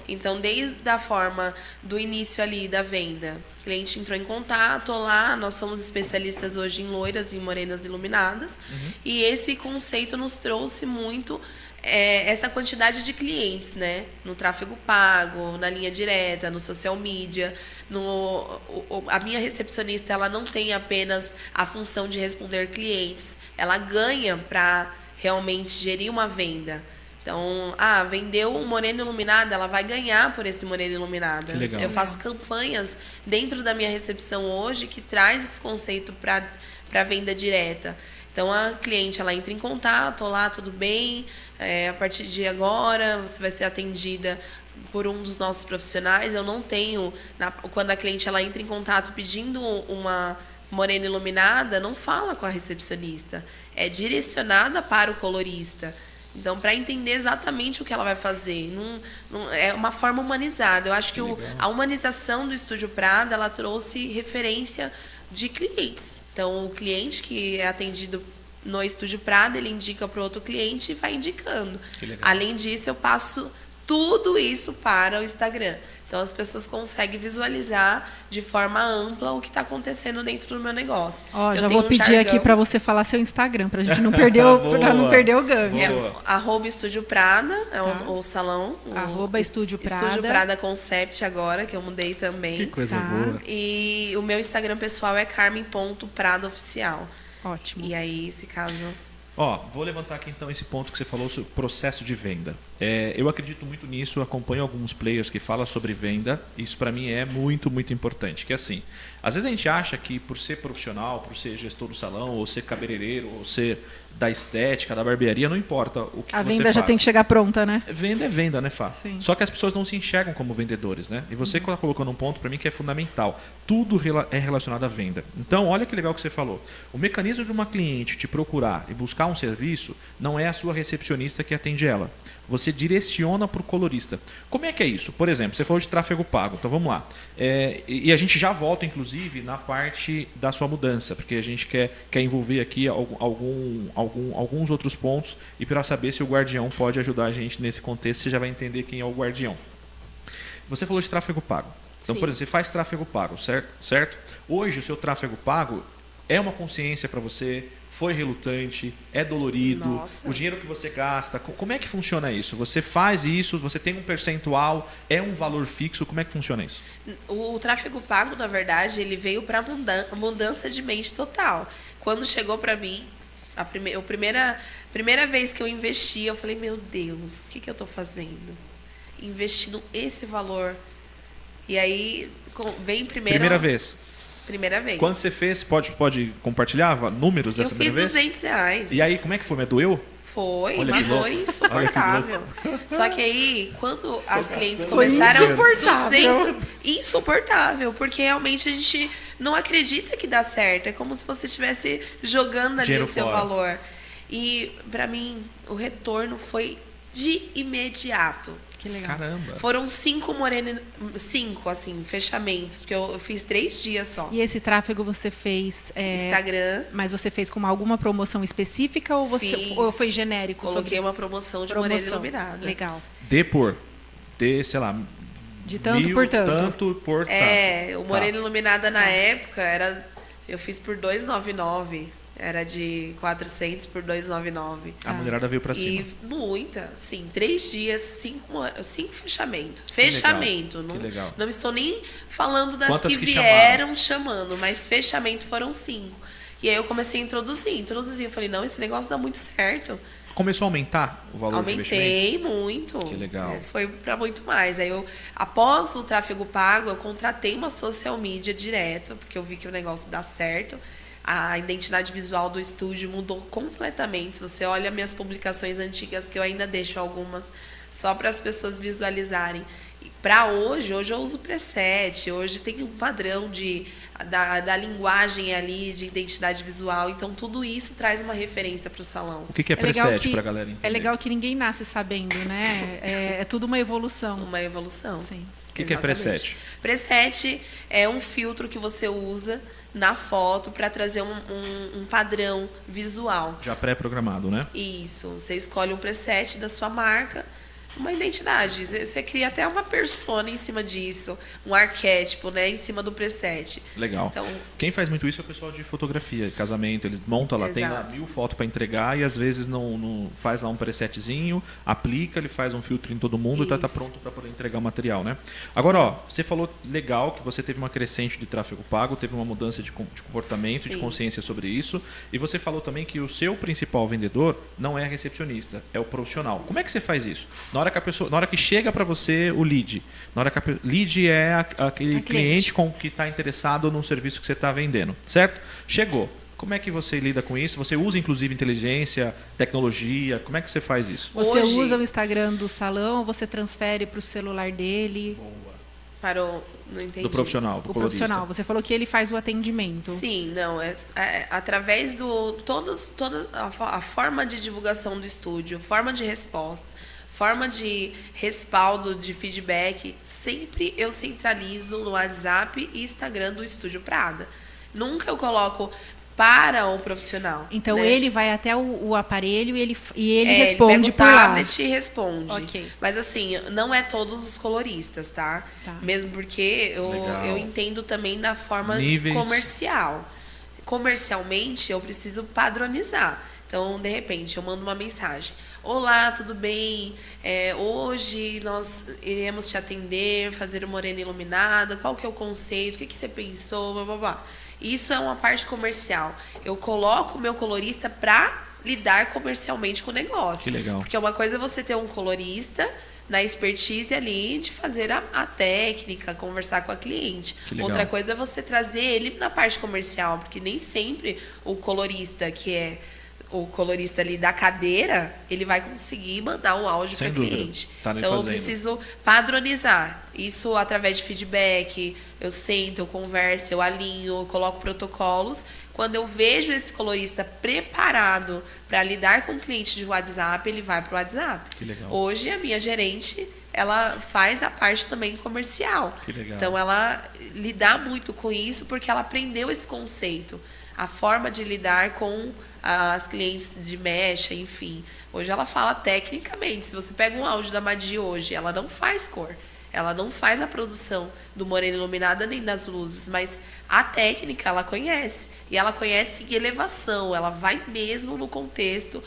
Então, desde a forma do início ali da venda, o cliente entrou em contato, lá nós somos especialistas hoje em loiras e morenas iluminadas. E esse conceito nos trouxe muito essa quantidade de clientes, né? No tráfego pago, na linha direta, no social media. A minha recepcionista, ela não tem apenas a função de responder clientes, ela ganha para realmente gerir uma venda. Então, vendeu um moreno iluminado, ela vai ganhar por esse moreno iluminado. Que legal. Eu faço campanhas dentro da minha recepção hoje que traz esse conceito para venda direta. Então, a cliente, ela entra em contato, olá, tudo bem? A partir de agora, você vai ser atendida por um dos nossos profissionais. Eu não tenho... Quando a cliente ela entra em contato pedindo uma morena iluminada, não fala com a recepcionista. É direcionada para o colorista. Então, para entender exatamente o que ela vai fazer. É uma forma humanizada. Eu acho que a humanização do Estúdio Prada, ela trouxe referência de clientes. Então, o cliente que é atendido no Estúdio Prada, ele indica para o outro cliente e vai indicando. Além disso, eu passo tudo isso para o Instagram. Então, as pessoas conseguem visualizar de forma ampla o que está acontecendo dentro do meu negócio. Já vou pedir aqui para você falar seu Instagram, para a gente não perder, não perder o gancho. @Estúdio Prada, o salão. @Estúdio Prada. Estúdio Prada Concept agora, que eu mudei também. Que coisa boa. E o meu Instagram pessoal é carmen.pradoficial. Ótimo. E aí, se caso... Vou levantar aqui então esse ponto que você falou sobre o processo de venda. Eu acredito muito nisso, acompanho alguns players que falam sobre venda. Isso para mim é muito, muito importante. Que assim, às vezes a gente acha que por ser profissional, por ser gestor do salão, ou ser cabeleireiro, ou ser da estética, da barbearia, não importa o que você faz. A venda já tem que chegar pronta, né? Venda é venda, né, Fá? Sim. Só que as pessoas não se enxergam como vendedores, né? E você está colocando um ponto para mim que é fundamental. Tudo é relacionado à venda. Então, olha que legal que você falou. O mecanismo de uma cliente te procurar e buscar um serviço não é a sua recepcionista que atende ela. Você direciona para o colorista. Como é que é isso? Por exemplo, você falou de tráfego pago. Então, vamos lá. E a gente já volta, inclusive, na parte da sua mudança, porque a gente quer envolver aqui alguns outros pontos e para saber se o guardião pode ajudar a gente nesse contexto, você já vai entender quem é o guardião. Você falou de tráfego pago. Então, Sim. por exemplo, você faz tráfego pago, certo? Hoje, o seu tráfego pago é uma consciência para você, foi relutante, é dolorido, Nossa. o dinheiro que você gasta, como é que funciona isso? Você faz isso, você tem um percentual, é um valor fixo, como é que funciona isso? O tráfego pago, na verdade, ele veio para mudança de mente total. Quando chegou para mim, a primeira vez que eu investi, eu falei, meu Deus, o que eu estou fazendo? Investindo esse valor. E aí, vem Primeira vez. Primeira vez. Quando você fez, pode compartilhar números dessa primeira vez? Eu fiz R$200. E aí, como é que foi? Me doeu? Foi, Olha uma que louco. dor insuportável. Só que aí, quando as clientes Foi começaram... insuportável. Insuportável, porque realmente a gente não acredita que dá certo. É como se você estivesse jogando ali Dinheiro o seu fora. valor. E, para mim, o retorno foi de imediato. Que legal. Caramba. Foram 5 fechamentos, porque eu fiz 3 dias só. E esse tráfego você fez... Instagram, Mas você fez com alguma promoção específica ou Fiz. ou foi genérico? coloquei sobre uma promoção de morena iluminada. Legal. Sei lá, De tanto 1.000, por tanto. tanto por tanto. O morena iluminada na época eu fiz por R$299. Era de 400 por 299. A mulherada veio pra cima. E muita, sim. 3 dias, 5 fechamentos. Legal. Não, Que legal. não estou nem falando das Quantas que que vieram chamando, mas fechamento foram 5. E aí eu comecei a introduzir. Eu falei, não, esse negócio dá muito certo. Começou a aumentar o valor do investimento? Aumentei muito. Que legal. Foi para muito mais. Aí após o tráfego pago, eu contratei uma social media direto, porque eu vi que o negócio dá certo. A identidade visual do estúdio mudou completamente. Você olha minhas publicações antigas, que eu ainda deixo algumas só para as pessoas visualizarem. Para hoje eu uso preset, hoje tem um padrão da linguagem ali, de identidade visual, então tudo isso traz uma referência para o salão. O que é preset para a galera entender? É legal que ninguém nasce sabendo, né? É tudo uma evolução. Uma evolução. Sim. O que é preset? Preset é um filtro que você usa na foto para trazer um padrão visual. Já pré-programado, né? Isso. Você escolhe um preset da sua marca, uma identidade. Você cria até uma persona em cima disso, um arquétipo, né, em cima do preset. Legal. Então, quem faz muito isso é o pessoal de fotografia, casamento. Eles montam lá, tem lá 1000 fotos para entregar e às vezes não faz lá um presetzinho, aplica, ele faz um filtro em todo mundo e tá pronto para poder entregar o material, né? Agora, ó, você falou legal que você teve uma crescente de tráfego pago, teve uma mudança de comportamento, sim, de consciência sobre isso, e você falou também que o seu principal vendedor não é a recepcionista, é o profissional. Como é que você faz isso? Na hora que chega para você o lead, lead é aquele cliente que está interessado no serviço que você está vendendo, certo? Chegou. Como é que você lida com isso? Você usa, inclusive, inteligência, tecnologia? Como é que você faz isso? Você usa o Instagram do salão, você transfere para o celular dele? Boa. Não entendi. Do profissional, do colorista. Profissional. Você falou que ele faz o atendimento. Sim, não. Através toda a forma de divulgação do estúdio, forma de resposta, forma de respaldo, de feedback, sempre eu centralizo no WhatsApp e Instagram do Estúdio Prada. Nunca eu coloco para o profissional. Então, né? ele vai até o aparelho e ele responde ele pega o por lá. tablet e responde. Ok. Mas assim, não é todos os coloristas, tá? Mesmo porque eu entendo também da forma comercial. Comercialmente, eu preciso padronizar. Então, de repente, eu mando uma mensagem. Olá, tudo bem? Hoje nós iremos te atender, fazer uma morena iluminada. Qual que é o conceito? O que você pensou? Blá, blá, blá. Isso é uma parte comercial. Eu coloco o meu colorista para lidar comercialmente com o negócio. Que legal. Porque uma coisa é você ter um colorista na expertise ali de fazer a técnica, conversar com a cliente. Outra coisa é você trazer ele na parte comercial, porque nem sempre o colorista que é o colorista ali da cadeira, ele vai conseguir mandar um áudio para o cliente. Então, eu preciso padronizar. Isso através de feedback, eu sento, eu converso, eu alinho, eu coloco protocolos. Quando eu vejo esse colorista preparado para lidar com o cliente de WhatsApp, ele vai para o WhatsApp. Que legal. Hoje, a minha gerente, ela faz a parte também comercial. Que legal. Então, ela lida muito com isso porque ela aprendeu esse conceito. A forma de lidar com as clientes de mecha, enfim. Hoje ela fala tecnicamente. Se você pega um áudio da Madi hoje, ela não faz cor. Ela não faz a produção do morena iluminada nem das luzes, mas a técnica ela conhece. E ela conhece elevação, ela vai mesmo no contexto.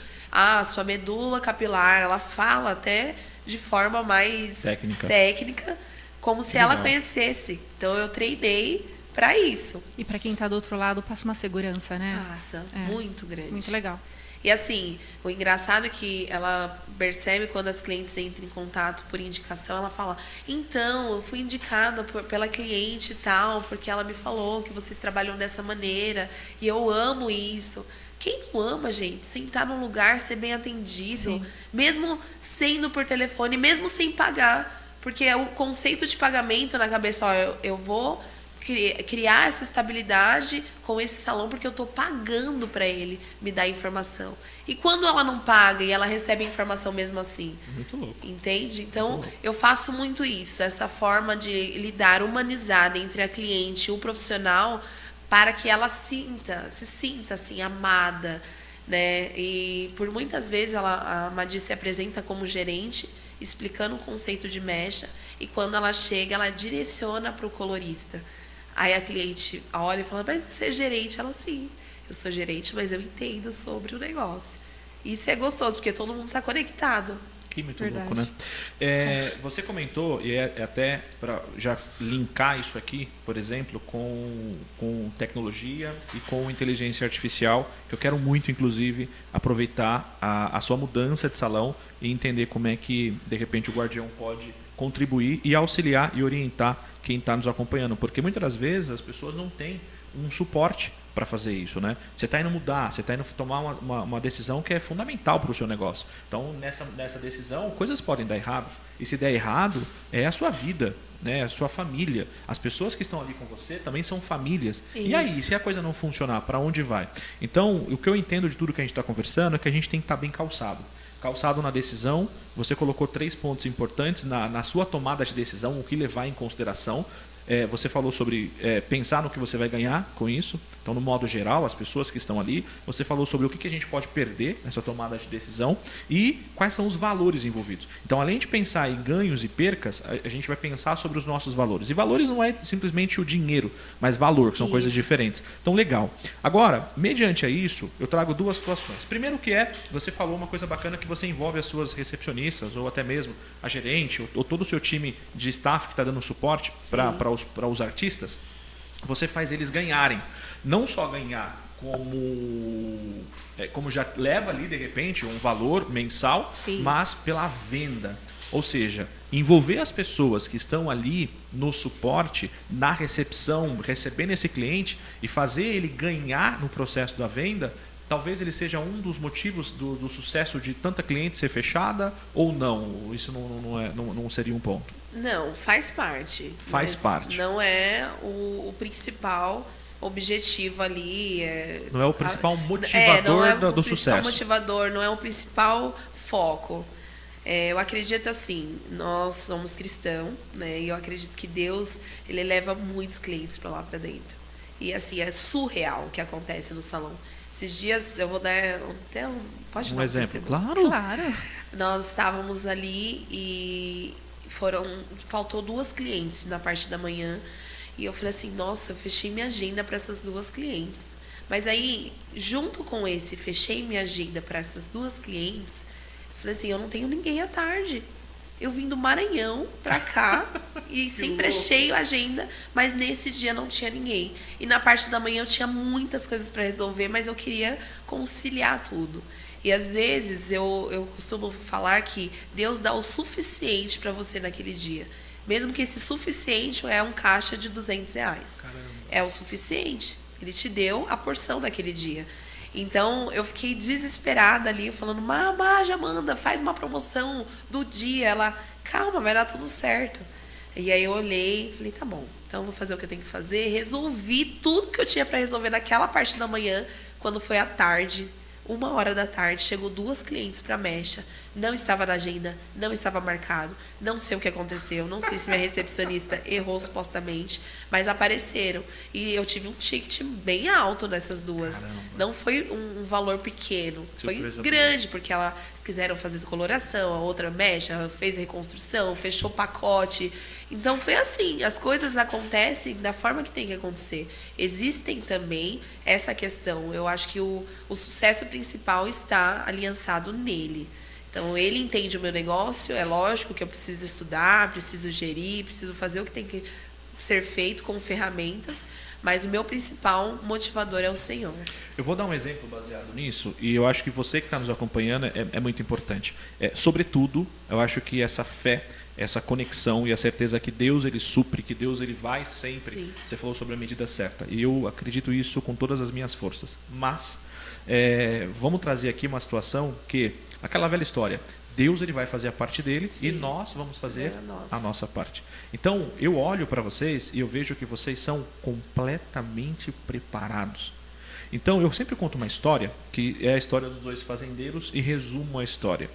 Sua medula capilar, ela fala até de forma mais técnica como se ela conhecesse. Então eu treinei para isso. E para quem está do outro lado, passa uma segurança, né? Passa, muito grande. Muito legal. E assim, o engraçado é que ela percebe quando as clientes entram em contato por indicação, ela fala, então, eu fui indicada pela cliente e tal, porque ela me falou que vocês trabalham dessa maneira, e eu amo isso. Quem não ama, gente, sentar num lugar, ser bem atendido, sim, mesmo sendo por telefone, mesmo sem pagar, porque é o conceito de pagamento na cabeça, eu vou criar essa estabilidade com esse salão porque eu estou pagando para ele me dar informação. E quando ela não paga e ela recebe informação mesmo assim? Muito louco. Entende? Então, eu faço muito isso, essa forma de lidar humanizada entre a cliente e o profissional para que ela se sinta assim, amada, né? E por muitas vezes a Madi se apresenta como gerente, explicando o conceito de mecha, e quando ela chega, ela direciona para o colorista. Aí a cliente olha e fala, mas você é gerente? Ela, sim, Eu sou gerente, mas eu entendo sobre o negócio. Isso é gostoso, porque todo mundo está conectado. Que muito Verdade. louco, né? Você comentou, e é até para já linkar isso aqui, por exemplo, com tecnologia e com inteligência artificial, que eu quero muito, inclusive, aproveitar a sua mudança de salão e entender como é que, de repente, o Guardião pode contribuir e auxiliar e orientar quem está nos acompanhando. Porque muitas das vezes as pessoas não têm um suporte para fazer isso, né? Você está indo mudar, você está indo tomar uma decisão que é fundamental para o seu negócio. Então, nessa decisão, coisas podem dar errado. E se der errado, é a sua vida, né? A sua família. As pessoas que estão ali com você também são famílias. Isso. E aí, se a coisa não funcionar, para onde vai? Então, o que eu entendo de tudo que a gente está conversando é que a gente tem que estar bem calçado. Calçado na decisão, você colocou 3 pontos importantes na sua tomada de decisão, o que levar em consideração. Você falou sobre pensar no que você vai ganhar com isso. Então, no modo geral, as pessoas que estão ali. Você falou sobre o que a gente pode perder nessa tomada de decisão e quais são os valores envolvidos. Então, além de pensar em ganhos e percas, a gente vai pensar sobre os nossos valores. E valores não é simplesmente o dinheiro, mas valor, que são coisas diferentes. Então, legal. Agora, mediante a isso, eu trago 2 situações. Primeiro que você falou uma coisa bacana que você envolve as suas recepcionistas ou até mesmo a gerente ou todo o seu time de staff que está dando suporte para os artistas. Você faz eles ganharem. Não só ganhar como já leva ali de repente um valor mensal, Sim. mas pela venda. Ou seja, envolver as pessoas que estão ali no suporte, na recepção, recebendo esse cliente e fazer ele ganhar no processo da venda, talvez ele seja um dos motivos do sucesso de tanta cliente ser fechada ou não. Isso não seria um ponto. Não, faz parte. Faz parte. Não é o principal objetivo ali. Não é o principal motivador não é do o sucesso. principal motivador, não é o principal foco. Eu acredito assim, nós somos cristãos, né? E eu acredito que Deus, ele leva muitos clientes para lá para dentro. E assim, é surreal o que acontece no salão. Esses dias, eu vou dar até pode dar um exemplo. testemunho? Claro. Nós estávamos ali e faltou 2 clientes na parte da manhã. E eu falei assim, nossa, eu fechei minha agenda para essas 2 clientes. Mas aí, junto com fechei minha agenda para essas 2 clientes, eu falei assim, eu não tenho ninguém à tarde. Eu vim do Maranhão para cá e sempre é cheio a agenda, mas nesse dia não tinha ninguém. E na parte da manhã eu tinha muitas coisas para resolver, mas eu queria conciliar tudo. E às vezes eu costumo falar que Deus dá o suficiente para você naquele dia. Mesmo que esse suficiente é um caixa de R$200. Caramba. É o suficiente. Ele te deu a porção daquele dia. Então, eu fiquei desesperada ali, falando, já manda, faz uma promoção do dia. Ela, calma, vai dar tudo certo. E aí eu olhei e falei, tá bom, então eu vou fazer o que eu tenho que fazer. Resolvi tudo que eu tinha para resolver naquela parte da manhã. Quando foi à tarde, 1h da tarde, chegou 2 clientes para a mecha. Não estava na agenda, não estava marcado. Não sei o que aconteceu, não sei se minha recepcionista errou supostamente, mas apareceram. E eu tive um ticket bem alto nessas 2. Caramba. Não foi um valor pequeno, Surpresa foi grande, porque elas quiseram fazer coloração, a outra mecha fez reconstrução, fechou pacote. Então foi assim, as coisas acontecem da forma que tem que acontecer. Existem também essa questão, eu acho que o sucesso principal está aliançado nele. Então, ele entende o meu negócio, é lógico que eu preciso estudar, preciso gerir, preciso fazer o que tem que ser feito com ferramentas, mas o meu principal motivador é o Senhor. Eu vou dar um exemplo baseado nisso, e eu acho que você que está nos acompanhando é muito importante. Sobretudo, eu acho que essa fé, essa conexão e a certeza que Deus ele supre, que Deus ele vai sempre. Sim. Você falou sobre a medida certa, e eu acredito isso com todas as minhas forças. Mas, vamos trazer aqui uma situação que... Aquela velha história, Deus ele vai fazer a parte dele. Sim. E nós vamos fazer a nossa parte. Então, eu olho para vocês e eu vejo que vocês são completamente preparados. Então, eu sempre conto uma história, que é a história dos 2 fazendeiros, e resumo a história.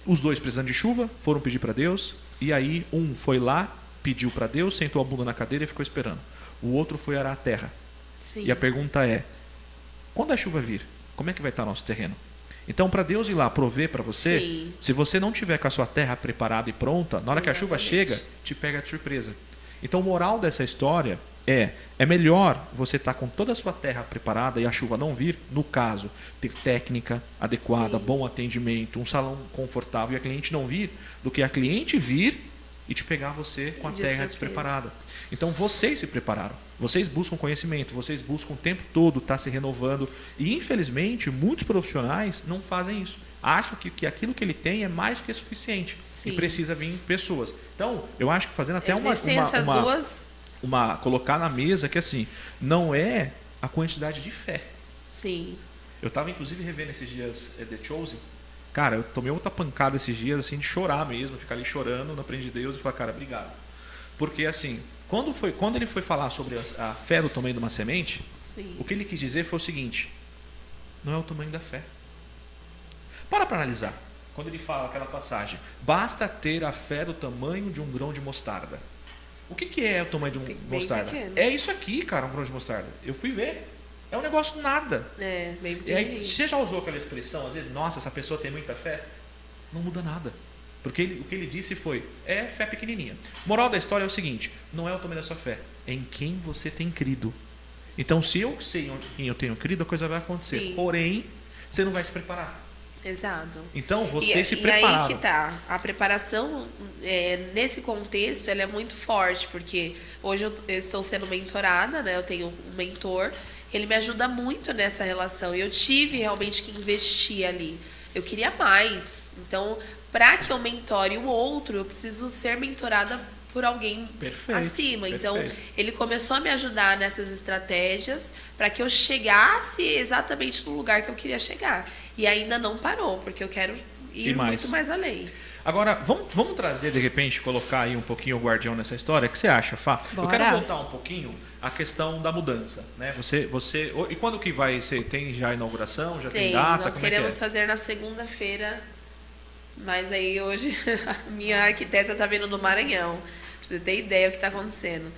Os 2 precisando de chuva, foram pedir para Deus, e aí um foi lá, pediu para Deus, sentou a bunda na cadeira e ficou esperando. O outro foi arar a terra. Sim. E a pergunta é, quando a chuva vir, como é que vai estar nosso terreno? Então, para Deus ir lá prover para você, Sim. se você não tiver com a sua terra preparada e pronta, na hora que a chuva chega, te pega de surpresa. Então, o moral dessa história É melhor você estar com toda a sua terra preparada e a chuva não vir, no caso, ter técnica adequada, Sim. bom atendimento, um salão confortável e a cliente não vir, do que a cliente vir e te pegar você com a De terra surpresa. despreparada. Então vocês se prepararam, vocês buscam conhecimento, vocês buscam o tempo todo estar se renovando e infelizmente muitos profissionais não fazem isso. Acham que aquilo que ele tem é mais do que suficiente e Sim. precisa vir pessoas. Então, eu acho que fazendo até Existem essas duas. colocar na mesa que assim, não é a quantidade de fé. Sim. Eu estava inclusive revendo esses dias The Chosen. Cara, eu tomei outra pancada esses dias assim de chorar mesmo, ficar ali chorando na frente de Deus e falar, cara, obrigado. Porque assim, quando ele foi falar sobre a fé do tamanho de uma semente, Sim. o que ele quis dizer foi o seguinte: não é o tamanho da fé. Para analisar. Quando ele fala aquela passagem, basta ter a fé do tamanho de um grão de mostarda. O que é o tamanho de um Bem mostarda? pequeno. É isso aqui, cara, um grão de mostarda. Eu fui ver. É um negócio nada. É, bem E aí, pequenininho. você já usou aquela expressão, às vezes, nossa, essa pessoa tem muita fé? Não muda nada. Porque o que ele disse foi, é fé pequenininha. Moral da história é o seguinte, não é o tamanho da sua fé, é em quem você tem crido. Então, se eu sei em quem eu tenho crido, a coisa vai acontecer. Sim. Porém, você não vai se preparar. Exato. Então, vocês se E prepararam. aí que tá. A preparação, nesse contexto, ela é muito forte, porque hoje eu estou sendo mentorada, né? Eu tenho um mentor, ele me ajuda muito nessa relação. E eu tive realmente que investir ali. Eu queria mais. Então, para que eu mentore o outro, eu preciso ser mentorada por alguém Perfeito, acima. Então, perfeito. ele começou a me ajudar nessas estratégias para que eu chegasse exatamente no lugar que eu queria chegar. E ainda não parou, porque eu quero E ir mais? muito mais além. Agora, vamos trazer, de repente, colocar aí um pouquinho o guardião nessa história. O que você acha, Fá? Eu Bora. quero voltar um pouquinho à questão da mudança. Né? E quando que vai ser? Tem já a inauguração? Já tem data? Nós Como é que queremos é? fazer na segunda-feira, mas aí hoje a minha arquiteta está vindo do Maranhão. Pra você ter ideia do que está acontecendo.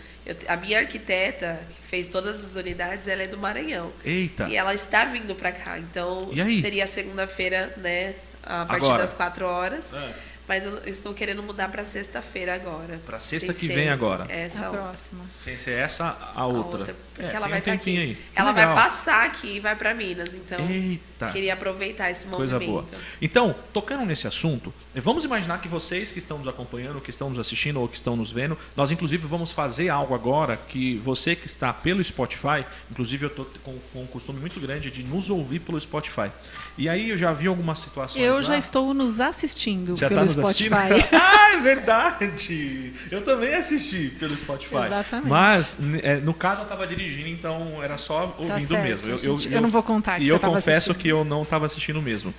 A minha arquiteta, que fez todas as unidades, ela é do Maranhão. Eita! E ela está vindo para cá. Então, E aí? seria segunda-feira, né? A partir Agora? das 4 horas. É. Mas eu estou querendo mudar para sexta-feira agora. Pra sexta Sem que ser vem agora. Essa A outra. próxima. Sem ser essa, a outra. Porque É, ela tem vai um estar aqui. tempinho aí. Que Ela legal. vai passar aqui e vai para Minas. Então, Eita! queria aproveitar esse Coisa boa. movimento. Então, tocando nesse assunto, vamos imaginar que vocês que estão nos acompanhando, que estão nos assistindo ou que estão nos vendo, nós inclusive vamos fazer algo agora que você que está pelo Spotify, inclusive eu estou com um costume muito grande de nos ouvir pelo Spotify. E aí eu já vi algumas situações Eu lá. já estou nos assistindo Já pelo tá nos assistindo? Spotify. Ah, é verdade! Eu também assisti pelo Spotify. Exatamente. Mas, no caso, eu estava dirigindo, então era só Tá ouvindo certo, mesmo. gente. Eu não vou contar que E você eu estava confesso assistindo. que eu não estava assistindo mesmo.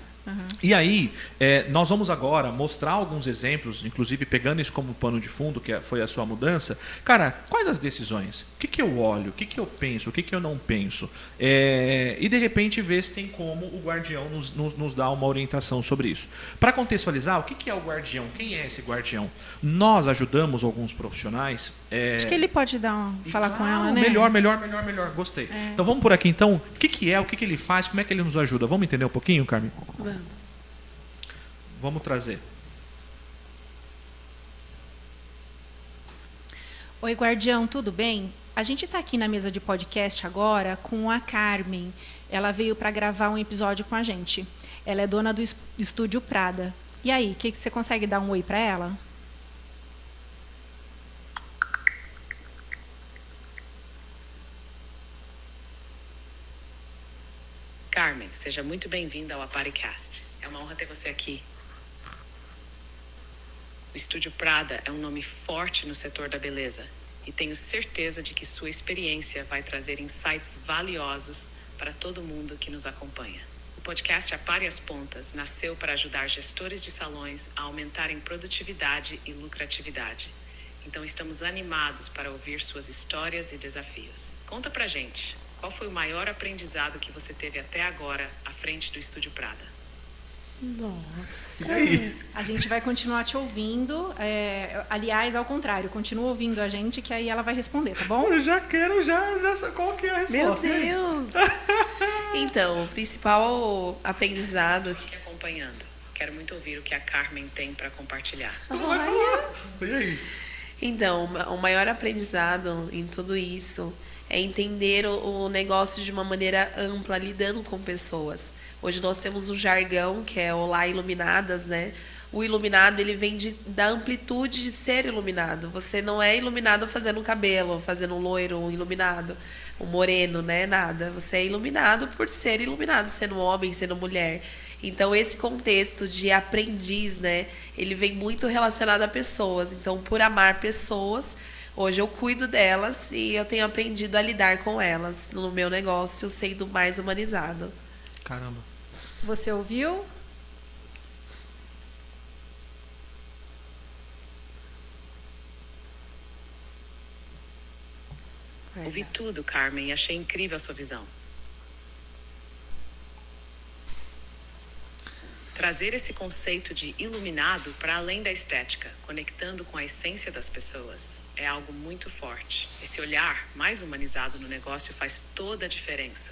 E aí, nós vamos agora mostrar alguns exemplos, inclusive pegando isso como pano de fundo, que foi a sua mudança. Cara, quais as decisões? O que eu olho? O que eu penso? O que eu não penso? E de repente ver se tem como o guardião nos dar uma orientação sobre isso. Para contextualizar, o que é o guardião? Quem é esse guardião? Nós ajudamos alguns profissionais. Acho que ele pode falar com ela, né? Melhor. Gostei. Então vamos por aqui. Então, o que é? O que ele faz? Como é que ele nos ajuda? Vamos entender um pouquinho, Carmen? Vamos. Vamos trazer. Oi, guardião, tudo bem? A gente está aqui na mesa de podcast agora com a Carmen. Ela veio para gravar um episódio com a gente. Ela é dona do Estúdio Prada. E aí, o que você consegue dar um oi para ela? Carmen, seja muito bem-vinda ao ApariCast. É uma honra ter você aqui. O Estúdio Prada é um nome forte no setor da beleza e tenho certeza de que sua experiência vai trazer insights valiosos para todo mundo que nos acompanha. O podcast Apare as Pontas nasceu para ajudar gestores de salões a aumentarem produtividade e lucratividade. Então estamos animados para ouvir suas histórias e desafios. Conta pra gente. Qual foi o maior aprendizado que você teve até agora à frente do Estúdio Prada? Nossa. E aí? A gente vai continuar te ouvindo. Aliás, ao contrário, continua ouvindo a gente, que aí ela vai responder, tá bom? Eu já quero, qual que é a Meu resposta? Deus! Então, o principal aprendizado que Fique acompanhando. Quero muito ouvir o que a Carmen tem para compartilhar. Não vai falar. E aí? Então, o maior aprendizado em tudo isso é entender o negócio de uma maneira ampla, lidando com pessoas. Hoje nós temos um jargão, que é Olá Iluminadas, né? O iluminado, ele vem da amplitude de ser iluminado. Você não é iluminado fazendo um cabelo, fazendo um loiro, um iluminado, um moreno, né? Nada. Você é iluminado por ser iluminado, sendo homem, sendo mulher. Então, esse contexto de aprendiz, né? Ele vem muito relacionado a pessoas. Então, por amar pessoas, hoje eu cuido delas e eu tenho aprendido a lidar com elas no meu negócio, sendo mais humanizado. Caramba. Você ouviu? Ouvi tudo, Carmen, e achei incrível a sua visão. Trazer esse conceito de iluminado para além da estética, conectando com a essência das pessoas, é algo muito forte. Esse olhar mais humanizado no negócio faz toda a diferença,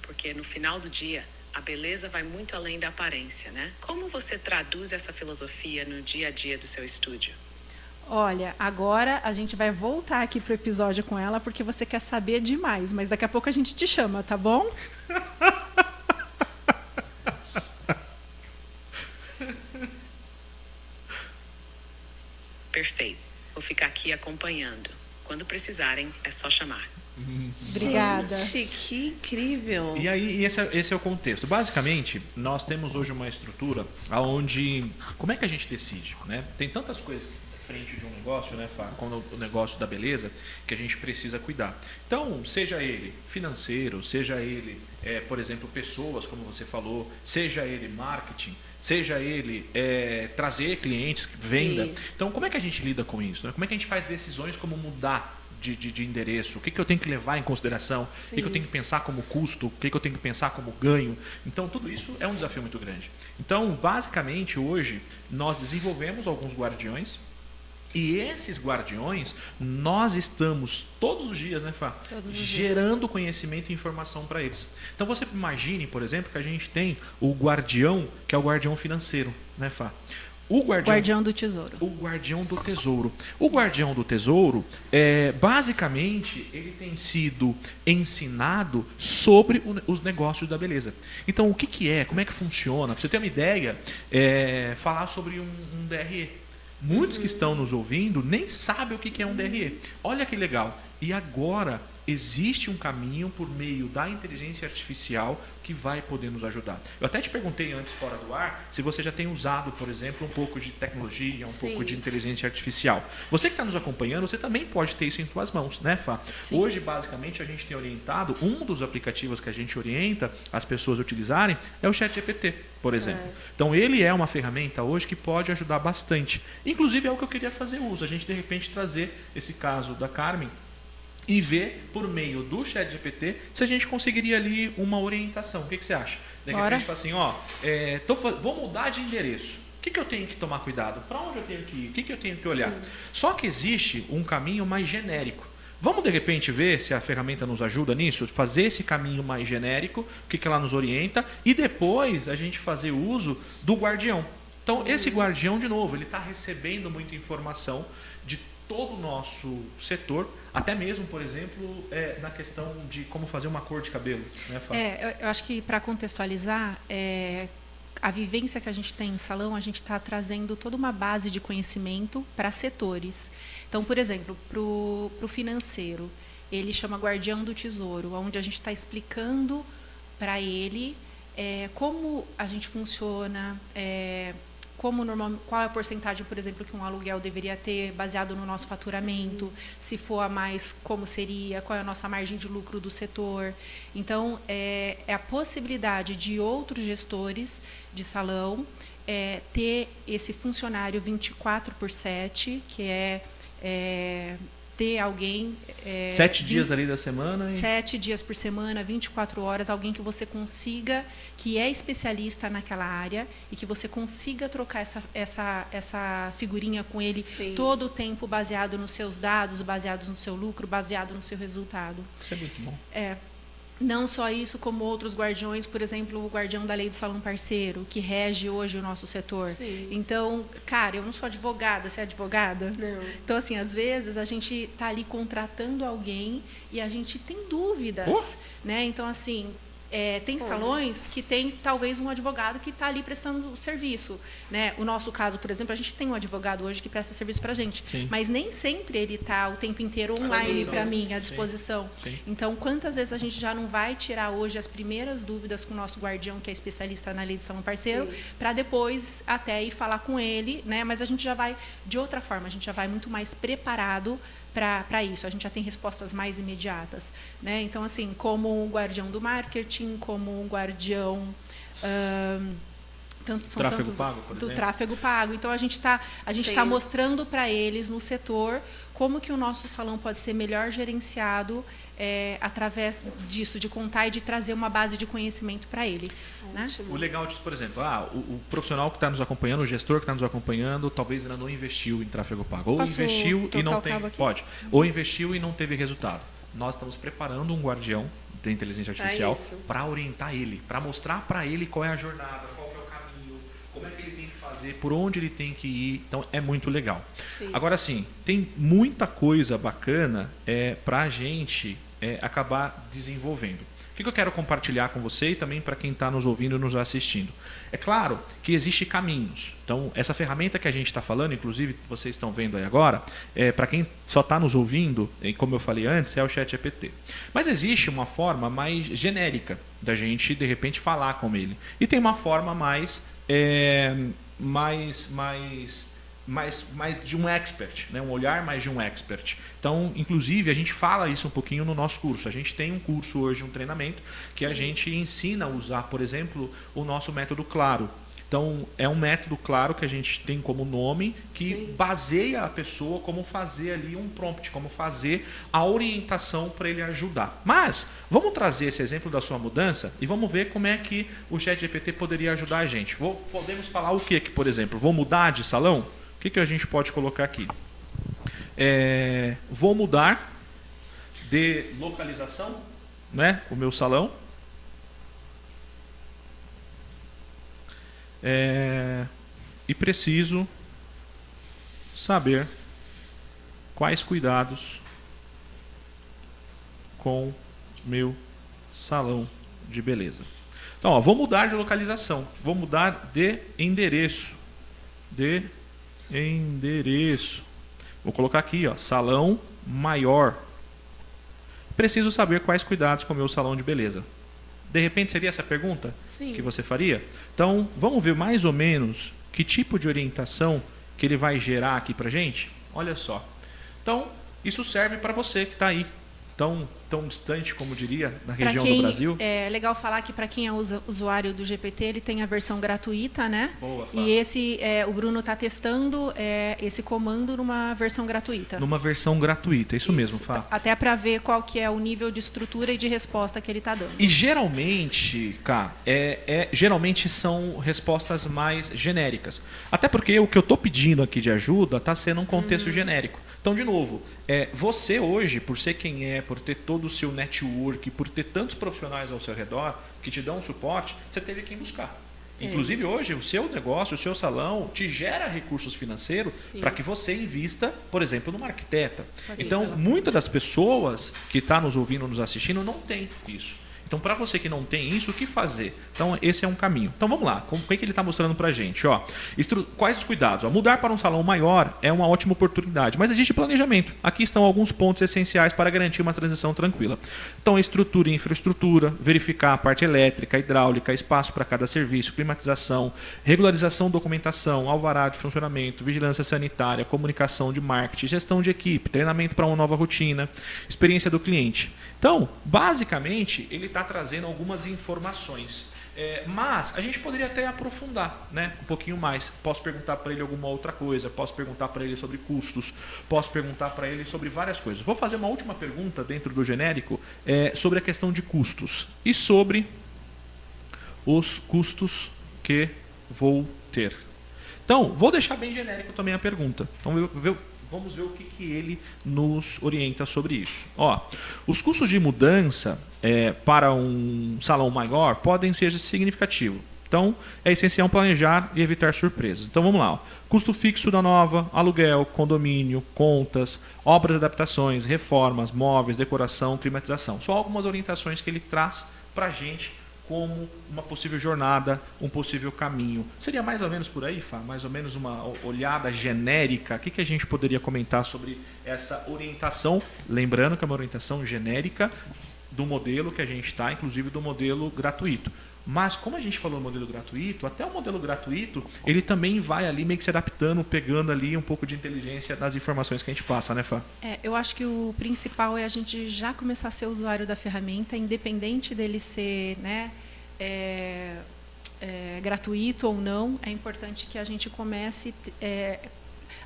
porque no final do dia, a beleza vai muito além da aparência, né? Como você traduz essa filosofia no dia a dia do seu estúdio? Olha, agora a gente vai voltar aqui pro episódio com ela, porque você quer saber demais, mas daqui a pouco a gente te chama, tá bom? Perfeito. Vou ficar aqui acompanhando. Quando precisarem, é só chamar. Obrigada. Gente, que incrível. E aí, esse é o contexto. Basicamente, nós temos hoje uma estrutura onde... Como é que a gente decide, né? Tem tantas coisas frente de um negócio, né, Fá, como o negócio da beleza, que a gente precisa cuidar. Então, seja ele financeiro, seja ele, por exemplo, pessoas, como você falou, seja ele marketing, seja ele trazer clientes, venda. Sim. Então, como é que a gente lida com isso? Né? Como é que a gente faz decisões como mudar de endereço? O que eu tenho que levar em consideração? O que eu tenho que pensar como custo? O que eu tenho que pensar como ganho? Então, tudo isso é um desafio muito grande. Então, basicamente, hoje, nós desenvolvemos alguns guardiões. E esses guardiões, nós estamos todos os dias, né, Fá? Todos os gerando dias. Conhecimento e informação para eles. Então você imagine, por exemplo, que a gente tem o guardião, que é o guardião financeiro, né, Fá? O Guardião do tesouro. O guardião do tesouro. O guardião do tesouro, basicamente, ele tem sido ensinado sobre os negócios da beleza. Então, o que é? Como é que funciona? Para você ter uma ideia, falar sobre um DRE. Muitos que estão nos ouvindo nem sabem o que é um DRE. Olha que legal. E agora existe um caminho por meio da inteligência artificial que vai poder nos ajudar. Eu até te perguntei antes, fora do ar, se você já tem usado, por exemplo, um pouco de tecnologia, pouco de inteligência artificial. Você que está nos acompanhando, você também pode ter isso em suas mãos, né, Fá? Sim. Hoje, basicamente, a gente tem orientado, um dos aplicativos que a gente orienta as pessoas a utilizarem é o ChatGPT, por exemplo. Então, ele é uma ferramenta hoje que pode ajudar bastante. Inclusive, é o que eu queria fazer uso. A gente, de repente, trazer esse caso da Carmen e ver, por meio do ChatGPT, se a gente conseguiria ali uma orientação. O que você acha? De repente, fala assim, vou mudar de endereço. O que eu tenho que tomar cuidado? Para onde eu tenho que ir? O que eu tenho que olhar? Sim. Só que existe um caminho mais genérico. Vamos, de repente, ver se a ferramenta nos ajuda nisso? Fazer esse caminho mais genérico, o que ela nos orienta, e depois a gente fazer uso do guardião. Então, esse guardião, de novo, ele está recebendo muita informação de todo o nosso setor, até mesmo, por exemplo, na questão de como fazer uma cor de cabelo. Né, Fábio? Eu acho que, para contextualizar, a vivência que a gente tem em salão, a gente está trazendo toda uma base de conhecimento para setores. Então, por exemplo, para o financeiro, ele chama Guardião do Tesouro, onde a gente está explicando para ele como a gente funciona, qual é a porcentagem, por exemplo, que um aluguel deveria ter baseado no nosso faturamento, se for a mais, como seria, qual é a nossa margem de lucro do setor. Então, é a possibilidade de outros gestores de salão ter esse funcionário 24/7, que ter alguém... 7 dias ali da semana? 7 dias por semana, 24 horas, alguém que você consiga, que é especialista naquela área e que você consiga trocar essa figurinha com ele todo o tempo, baseado nos seus dados, baseados no seu lucro, baseado no seu resultado. Isso é muito bom. Não só isso, como outros guardiões, por exemplo, o guardião da lei do salão parceiro, que rege hoje o nosso setor. Sim. Então, cara, eu não sou advogada, você é advogada? Não. Então, assim, às vezes a gente está ali contratando alguém e a gente tem dúvidas, né? Então, assim, tem salões que tem talvez um advogado que está ali prestando o serviço, né? O nosso caso, por exemplo, a gente tem um advogado hoje que presta serviço para a gente, Sim. mas nem sempre ele está o tempo inteiro online para mim, à disposição. Sim. Então, quantas vezes a gente já não vai tirar hoje as primeiras dúvidas com o nosso guardião, que é especialista na lei de salão parceiro, para depois até ir falar com ele, né? Mas a gente já vai de outra forma, a gente já vai muito mais preparado para isso. A gente já tem respostas mais imediatas, né? Então, assim, como um guardião do marketing, como um guardião Tráfego pago, por do exemplo. tráfego pago. Então, a gente está mostrando para eles no setor como que o nosso salão pode ser melhor gerenciado através disso, de contar e de trazer uma base de conhecimento para ele. Né? O legal disso, por exemplo, o profissional que está nos acompanhando, o gestor que está nos acompanhando, talvez ainda não investiu em tráfego pago. Ou Posso investiu e não tocar o tem. cabo aqui? Pode. Ou investiu e não teve resultado. Nós estamos preparando um guardião da inteligência artificial para orientar ele, para mostrar para ele qual é a jornada, qual é o caminho, como é que ele tem que fazer, por onde ele tem que ir. Então é muito legal. Sim. Agora sim, tem muita coisa bacana para a gente acabar desenvolvendo. O que eu quero compartilhar com você e também para quem está nos ouvindo e nos assistindo? É claro que existem caminhos. Então, essa ferramenta que a gente está falando, inclusive vocês estão vendo aí agora, para quem só está nos ouvindo, e como eu falei antes, é o ChatGPT. Mas existe uma forma mais genérica da gente, de repente, falar com ele. E tem uma forma mais de um expert, né? Um olhar mais de um expert. Então, inclusive, a gente fala isso um pouquinho no nosso curso. A gente tem um curso hoje, um treinamento, que a gente ensina a usar, por exemplo, o nosso método Claro. Então, é um método claro que a gente tem como nome, que baseia a pessoa como fazer ali um prompt, como fazer a orientação para ele ajudar. Mas, vamos trazer esse exemplo da sua mudança e vamos ver como é que o ChatGPT poderia ajudar a gente. Podemos falar o que, por exemplo? Vou mudar de salão? O que a gente pode colocar aqui? Vou mudar de localização, né? O meu salão. E preciso saber quais cuidados com meu salão de beleza. Então, vou mudar de localização, vou mudar de endereço. Vou colocar aqui, salão maior. Preciso saber quais cuidados com o meu salão de beleza. De repente seria essa a pergunta que você faria? Então, vamos ver mais ou menos que tipo de orientação que ele vai gerar aqui pra gente? Olha só. Então, isso serve para você que está aí, tão distante, como diria, na região do Brasil. É legal falar que para quem é usuário do GPT, ele tem a versão gratuita, né? Boa, e o Bruno está testando esse comando numa versão gratuita. Numa versão gratuita, isso mesmo, Fá. Até para ver qual que é o nível de estrutura e de resposta que ele está dando. E geralmente, geralmente são respostas mais genéricas. Até porque o que eu estou pedindo aqui de ajuda está sendo um contexto genérico. Então, de novo, você hoje, por ser quem por ter todo o seu network, por ter tantos profissionais ao seu redor que te dão suporte, você teve quem buscar. Inclusive, hoje, o seu negócio, o seu salão te gera recursos financeiros para que você invista, por exemplo, numa arquiteta. Então, muitas das pessoas que estão nos ouvindo, nos assistindo, não tem isso. Então, para você que não tem isso, o que fazer? Então, esse é um caminho. Então, vamos lá. O que ele está mostrando para a gente? Quais os cuidados? Mudar para um salão maior é uma ótima oportunidade, mas existe planejamento. Aqui estão alguns pontos essenciais para garantir uma transição tranquila. Então, estrutura e infraestrutura, verificar a parte elétrica, hidráulica, espaço para cada serviço, climatização, regularização, documentação, alvará de funcionamento, vigilância sanitária, comunicação de marketing, gestão de equipe, treinamento para uma nova rotina, experiência do cliente. Então, basicamente, ele está trazendo algumas informações. Mas a gente poderia até aprofundar, né, um pouquinho mais. Posso perguntar para ele alguma outra coisa, posso perguntar para ele sobre custos, posso perguntar para ele sobre várias coisas. Vou fazer uma última pergunta dentro do genérico sobre a questão de custos e sobre os custos que vou ter. Então, vou deixar bem genérico também a pergunta. Então, vamos ver o que ele nos orienta sobre isso. Ó, os custos de mudança para um salão maior podem ser significativos. Então, é essencial planejar e evitar surpresas. Então, vamos lá. Ó. Custo fixo da nova, aluguel, condomínio, contas, obras de adaptações, reformas, móveis, decoração, climatização. São algumas orientações que ele traz para a gente como uma possível jornada, um possível caminho. Seria mais ou menos por aí, Fá? Mais ou menos uma olhada genérica? O que a gente poderia comentar sobre essa orientação? Lembrando que é uma orientação genérica do modelo que a gente está, inclusive do modelo gratuito. Mas, como a gente falou no modelo gratuito, até o modelo gratuito, ele também vai ali meio que se adaptando, pegando ali um pouco de inteligência das informações que a gente passa, né, Fá? Eu acho que o principal é a gente já começar a ser usuário da ferramenta, independente dele ser, né, gratuito ou não. É importante que a gente comece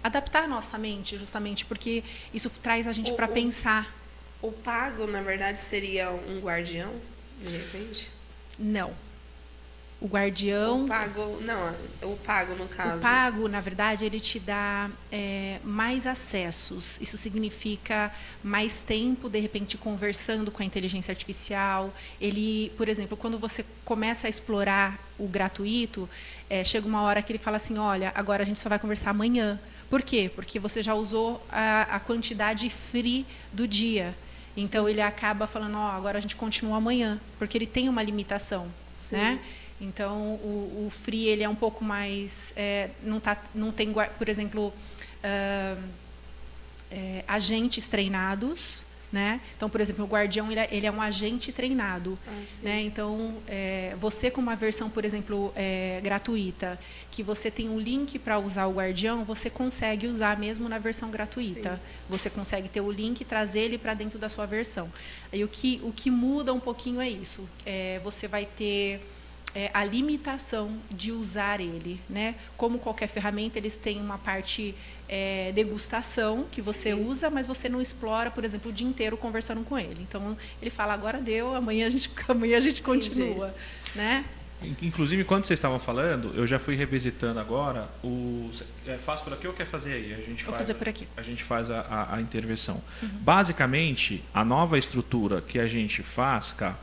a adaptar a nossa mente, justamente, porque isso traz a gente para pensar. O pago, na verdade, seria um guardião, de repente? Não. O guardião... O pago, no caso. O pago, na verdade, ele te dá mais acessos. Isso significa mais tempo, de repente, conversando com a inteligência artificial. Ele, por exemplo, quando você começa a explorar o gratuito, chega uma hora que ele fala assim, olha, agora a gente só vai conversar amanhã. Por quê? Porque você já usou a quantidade free do dia. Então, ele acaba falando, agora a gente continua amanhã, porque ele tem uma limitação, né? Então, o free ele é um pouco mais... não tem, por exemplo, agentes treinados, né? Então, por exemplo, o guardião ele é um agente treinado. Né? Então, você com uma versão, por exemplo, gratuita, que você tem um link para usar o guardião, você consegue usar mesmo na versão gratuita. Sim. Você consegue ter o link e trazer ele para dentro da sua versão. Aí, o que muda um pouquinho é isso. Você vai ter... a limitação de usar ele, né? Como qualquer ferramenta, eles têm uma parte degustação que você usa, mas você não explora, por exemplo, o dia inteiro conversando com ele. Então, ele fala, agora deu, amanhã a gente continua, né? Inclusive, quando vocês estavam falando, eu já fui revisitando agora. Faz por aqui ou quer fazer aí? Vou fazer por aqui. A gente faz a intervenção. Uhum. Basicamente, a nova estrutura que a gente faz, cá,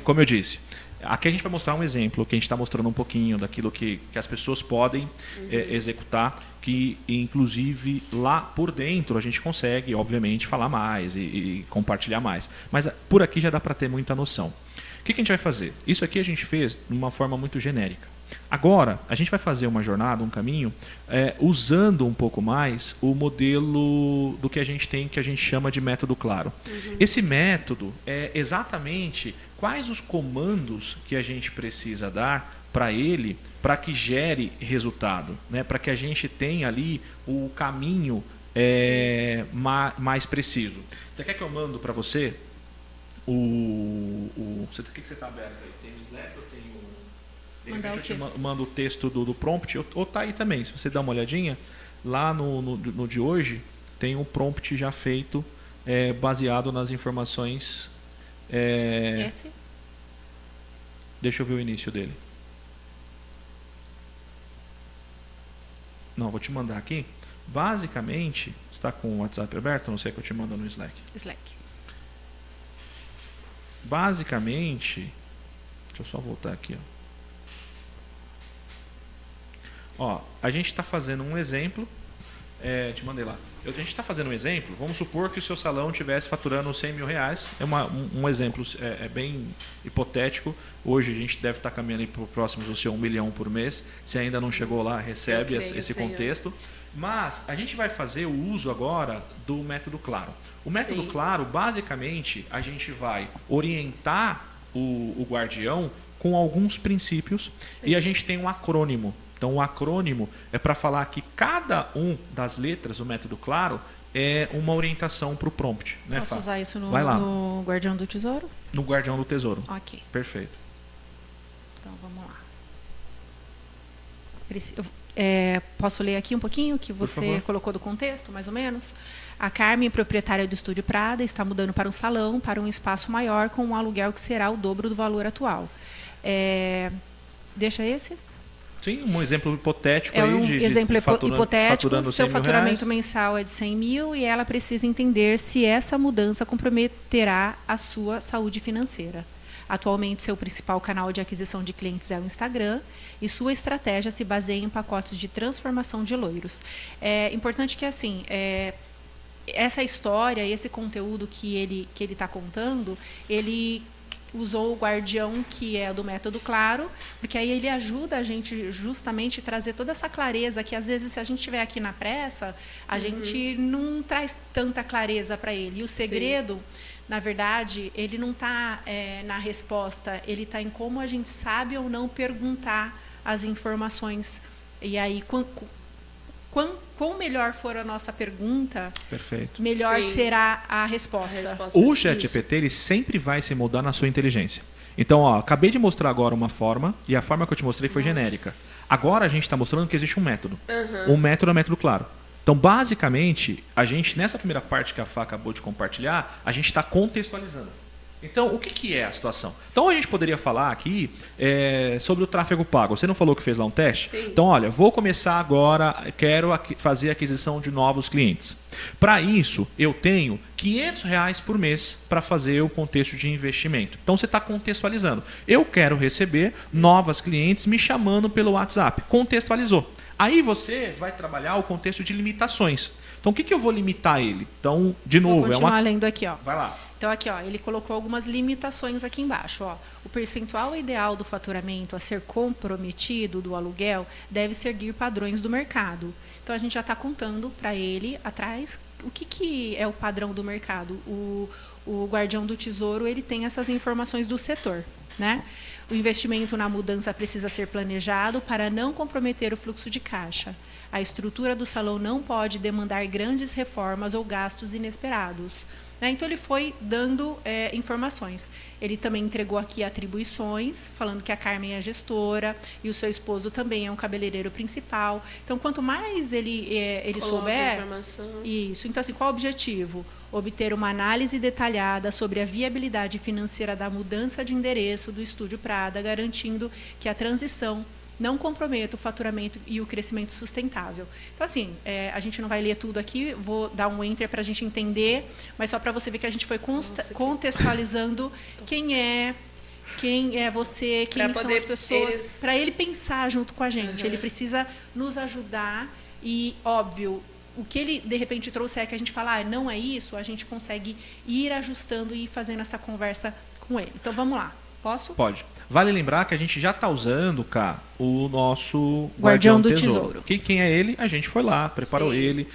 como eu disse, aqui a gente vai mostrar um exemplo, que a gente está mostrando um pouquinho daquilo que as pessoas podem executar, que inclusive lá por dentro a gente consegue, obviamente, falar mais e compartilhar mais. Mas por aqui já dá para ter muita noção. O que a gente vai fazer? Isso aqui a gente fez de uma forma muito genérica. Agora, a gente vai fazer uma jornada, um caminho, usando um pouco mais o modelo do que a gente tem, que a gente chama de método claro. Uhum. Esse método é exatamente quais os comandos que a gente precisa dar para ele, para que gere resultado, né? Para que a gente tenha ali o caminho mais preciso. Você quer que eu mando para você o que você está aberto aí? Tem o Slack ou tem o... De repente eu te mando o texto do prompt, ou tá aí também. Se você dá uma olhadinha, lá no de hoje, tem um prompt já feito, baseado nas informações... Esse? Deixa eu ver o início dele. Não, vou te mandar aqui. Basicamente, você está com o WhatsApp aberto? Não sei, que eu te mando no Slack. Basicamente, deixa eu só voltar aqui. Ó, a gente está fazendo um exemplo. Te mandei lá. A gente está fazendo um exemplo. Vamos supor que o seu salão estivesse faturando 100 mil reais. É um exemplo bem hipotético. Hoje a gente deve estar caminhando para o próximo do seu 1 milhão por mês. Se ainda não chegou lá, recebe esse contexto. Mas a gente vai fazer o uso agora do método claro. O método claro, basicamente, a gente vai orientar o guardião com alguns princípios. E a gente tem um acrônimo. Então, o acrônimo é para falar que cada um das letras do método claro é uma orientação para o prompt. Né, Posso usar isso no Guardião do Tesouro? No Guardião do Tesouro. Ok. Perfeito. Então, vamos lá. Posso ler aqui um pouquinho que você colocou do contexto, mais ou menos? A Carmen, proprietária do Estúdio Prada, está mudando para um salão, para um espaço maior, com um aluguel que será o dobro do valor atual. Deixa esse? Sim, um exemplo hipotético É aí um exemplo hipotético, faturando seu 100 mil faturamento reais. mensal é de 100 mil e ela precisa entender se essa mudança comprometerá a sua saúde financeira. Atualmente, seu principal canal de aquisição de clientes é o Instagram e sua estratégia se baseia em pacotes de transformação de loiros. É importante que, assim, essa história, esse conteúdo que ele está contando, ele usou o guardião, que é do método Claro, porque aí ele ajuda a gente justamente a trazer toda essa clareza que, às vezes, se a gente estiver aqui na pressa, a gente não traz tanta clareza para ele. E o segredo, na verdade, ele não está na resposta, ele está em como a gente sabe ou não perguntar as informações. E aí, quão melhor for a nossa pergunta, Perfeito. melhor Sim. será a resposta. O ChatGPT ele sempre vai se moldar na sua inteligência. Então, ó, acabei de mostrar agora uma forma, e a forma que eu te mostrei foi genérica. Agora a gente está mostrando que existe um método. Um método é o método Claro. Então, basicamente, a gente, nessa primeira parte que a Fá acabou de compartilhar, a gente está contextualizando. Então, o que é a situação? Então, a gente poderia falar aqui sobre o tráfego pago. Você não falou que fez lá um teste? Sim. Então, olha, vou começar agora, quero fazer aquisição de novos clientes. Para isso, eu tenho R$500 por mês para fazer o contexto de investimento. Então, você está contextualizando. Eu quero receber novas clientes me chamando pelo WhatsApp. Contextualizou. Aí você vai trabalhar o contexto de limitações. Então, o que eu vou limitar ele? Então, de novo, Vou continuar lendo aqui, ó. Vai lá. Então, aqui, ó, ele colocou algumas limitações aqui embaixo. Ó. O percentual ideal do faturamento a ser comprometido do aluguel deve seguir padrões do mercado. Então, a gente já está contando para ele, atrás, o que é o padrão do mercado. O guardião do tesouro, ele tem essas informações do setor, né? O investimento na mudança precisa ser planejado para não comprometer o fluxo de caixa. A estrutura do salão não pode demandar grandes reformas ou gastos inesperados. Então, ele foi dando informações. Ele também entregou aqui atribuições, falando que a Carmen é a gestora e o seu esposo também é um cabeleireiro principal. Então, quanto mais ele souber... Informação. Isso. Então, assim, qual o objetivo? Obter uma análise detalhada sobre a viabilidade financeira da mudança de endereço do Estúdio Prada, garantindo que a transição não comprometa o faturamento e o crescimento sustentável. Então, assim, a gente não vai ler tudo aqui, vou dar um enter para a gente entender, mas só para você ver que a gente foi contextualizando quem é você, quem são as pessoas, para ele pensar junto com a gente. Ele precisa nos ajudar e, óbvio, o que ele, de repente, trouxer que a gente fala, não é isso, a gente consegue ir ajustando e ir fazendo essa conversa com ele. Então, vamos lá. Posso? Pode. Vale lembrar que a gente já está usando, cá, o nosso Guardião do do Tesouro. Tesouro. Quem é ele? A gente foi lá, preparou Sim. ele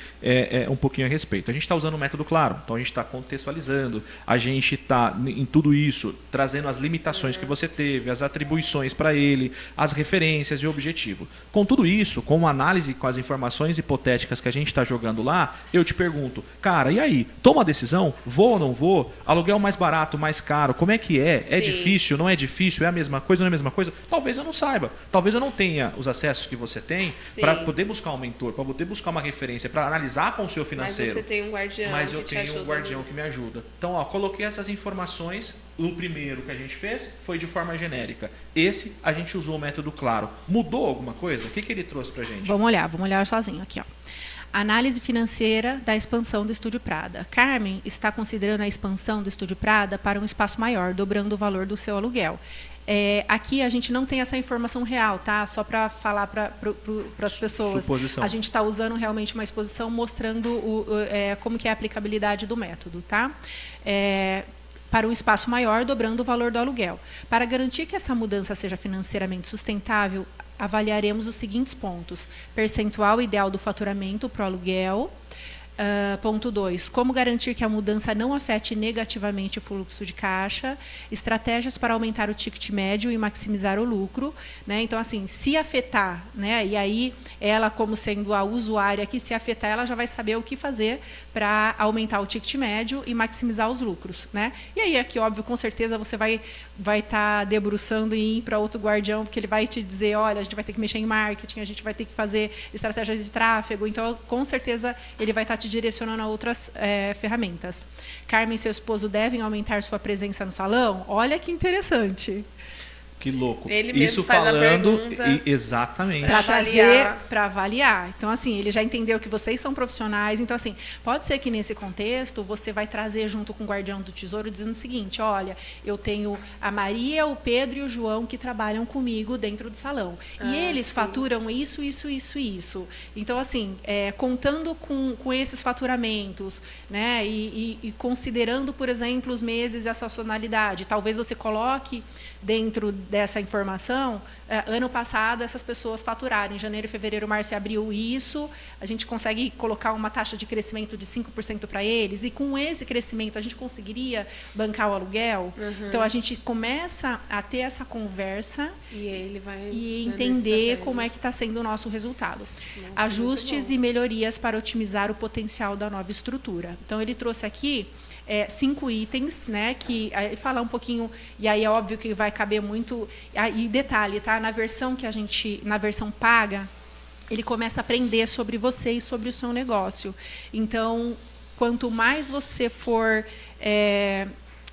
um pouquinho a respeito. A gente está usando o método Claro, então a gente está contextualizando, a gente está em tudo isso, trazendo as limitações que você teve, as atribuições para ele, as referências e o objetivo. Com tudo isso, com uma análise com as informações hipotéticas que a gente está jogando lá, eu te pergunto, cara, e aí? Toma a decisão? Vou ou não vou? Aluguel mais barato, mais caro? Como é que é? É Sim. difícil? Não é difícil? É a mesma coisa? Não é a mesma coisa? Talvez eu não saiba. Talvez eu não tenha os acessos que você tem Sim. para poder buscar um mentor, para poder buscar uma referência, para analisar com o seu Mas financeiro. você tem um guardião Mas eu que te tenho ajuda um guardião nisso. que me ajuda. Então, ó, coloquei essas informações. O primeiro que a gente fez foi de forma genérica. Esse, a gente usou o método Claro. Mudou alguma coisa? O que ele trouxe para a gente? Vamos olhar sozinho aqui, ó. Análise financeira da expansão do Estúdio Prada. Carmen está considerando a expansão do Estúdio Prada para um espaço maior, dobrando o valor do seu aluguel. Aqui a gente não tem essa informação real, tá? Só para falar para as pessoas. Suposição. A gente está usando realmente uma exposição mostrando como que é a aplicabilidade do método, tá? Para um espaço maior, dobrando o valor do aluguel. Para garantir que essa mudança seja financeiramente sustentável, avaliaremos os seguintes pontos: percentual ideal do faturamento para o aluguel. Ponto 2. Como garantir que a mudança não afete negativamente o fluxo de caixa. Estratégias para aumentar o ticket médio e maximizar o lucro. Né? Então, assim, se afetar, né? E aí ela, como sendo a usuária aqui, se afetar, ela já vai saber o que fazer para aumentar o ticket médio e maximizar os lucros. Né? E aí, aqui, óbvio, com certeza você vai estar debruçando em ir para outro guardião, porque ele vai te dizer, olha, a gente vai ter que mexer em marketing, a gente vai ter que fazer estratégias de tráfego. Então, com certeza, ele vai estar te direcionando a outras ferramentas. Carmen e seu esposo devem aumentar sua presença no salão? Olha que interessante. Que louco. Ele mesmo Isso faz a falando pergunta. Exatamente. Para avaliar. para avaliar. Então, assim, ele já entendeu que vocês são profissionais. Então, assim, pode ser que nesse contexto você vai trazer junto com o guardião do tesouro dizendo o seguinte: olha, eu tenho a Maria, o Pedro e o João que trabalham comigo dentro do salão. E eles faturam isso. Então, assim, contando com esses faturamentos, né, e considerando, por exemplo, os meses e a sazonalidade, talvez você coloque dentro dessa informação, ano passado essas pessoas faturaram, em janeiro, fevereiro, março e abril isso, a gente consegue colocar uma taxa de crescimento de 5% para eles, e com esse crescimento a gente conseguiria bancar o aluguel. Então a gente começa a ter essa conversa E ele vai e dando entender estratégia. como é que está sendo o nosso resultado. Nossa, Ajustes muito bom. e melhorias para otimizar o potencial da nova estrutura. Então ele trouxe aqui 5 itens, né, que aí falar um pouquinho, e aí é óbvio que vai caber muito, e detalhe, tá, na versão paga, ele começa a aprender sobre você e sobre o seu negócio. Então, quanto mais você for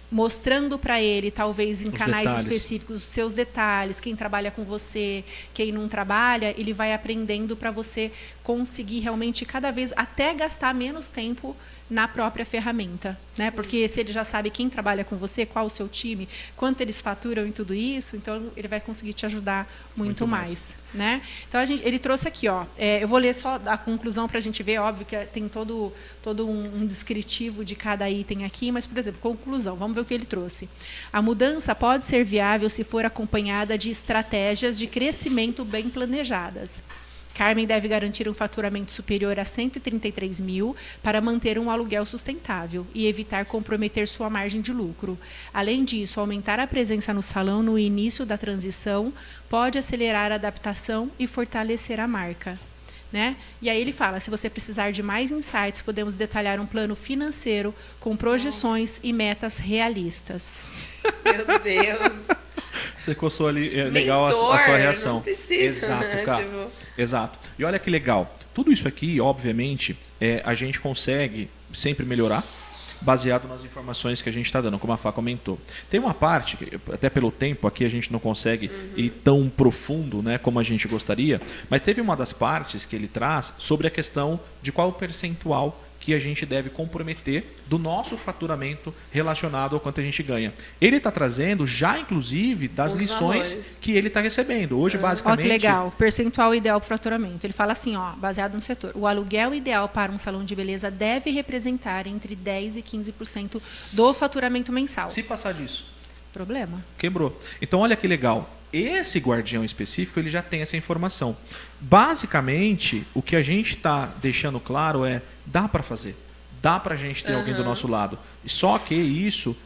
mostrando para ele, talvez em canais detalhes. específicos, os seus detalhes, quem trabalha com você, quem não trabalha, ele vai aprendendo para você conseguir realmente cada vez até gastar menos tempo na própria ferramenta, né? Porque se ele já sabe quem trabalha com você, qual o seu time, quanto eles faturam e tudo isso, então ele vai conseguir te ajudar muito mais, né? Então ele trouxe aqui, ó, eu vou ler só a conclusão para a gente ver, óbvio que tem todo um descritivo de cada item aqui, mas, por exemplo, conclusão, vamos ver o que ele trouxe. A mudança pode ser viável se for acompanhada de estratégias de crescimento bem planejadas. Carmen deve garantir um faturamento superior a 133 mil para manter um aluguel sustentável e evitar comprometer sua margem de lucro. Além disso, aumentar a presença no salão no início da transição pode acelerar a adaptação e fortalecer a marca. Né? E aí ele fala, se você precisar de mais insights, podemos detalhar um plano financeiro com projeções e metas realistas. Meu Deus. Você coçou ali, é legal a Mentor, sua reação. não precisa, Exato, né? cara. Tipo- Exato. E olha que legal. Tudo isso aqui, obviamente, a gente consegue sempre melhorar, baseado nas informações que a gente está dando, como a Fá comentou. Tem uma parte, que, até pelo tempo, aqui a gente não consegue ir tão profundo, né, como a gente gostaria, mas teve uma das partes que ele traz sobre a questão de qual o percentual que a gente deve comprometer do nosso faturamento relacionado ao quanto a gente ganha. Ele está trazendo já, inclusive, das Os lições valores. que ele está recebendo. Hoje, Ó, basicamente... que legal. Percentual ideal para o faturamento. Ele fala assim, ó, baseado no setor. O aluguel ideal para um salão de beleza deve representar entre 10% e 15% do faturamento mensal. Se passar disso, Problema. quebrou. Então, olha que legal. Esse guardião específico, ele já tem essa informação. Basicamente, o que a gente está deixando claro é, dá para fazer. Dá para a gente ter alguém do nosso lado. Só que isso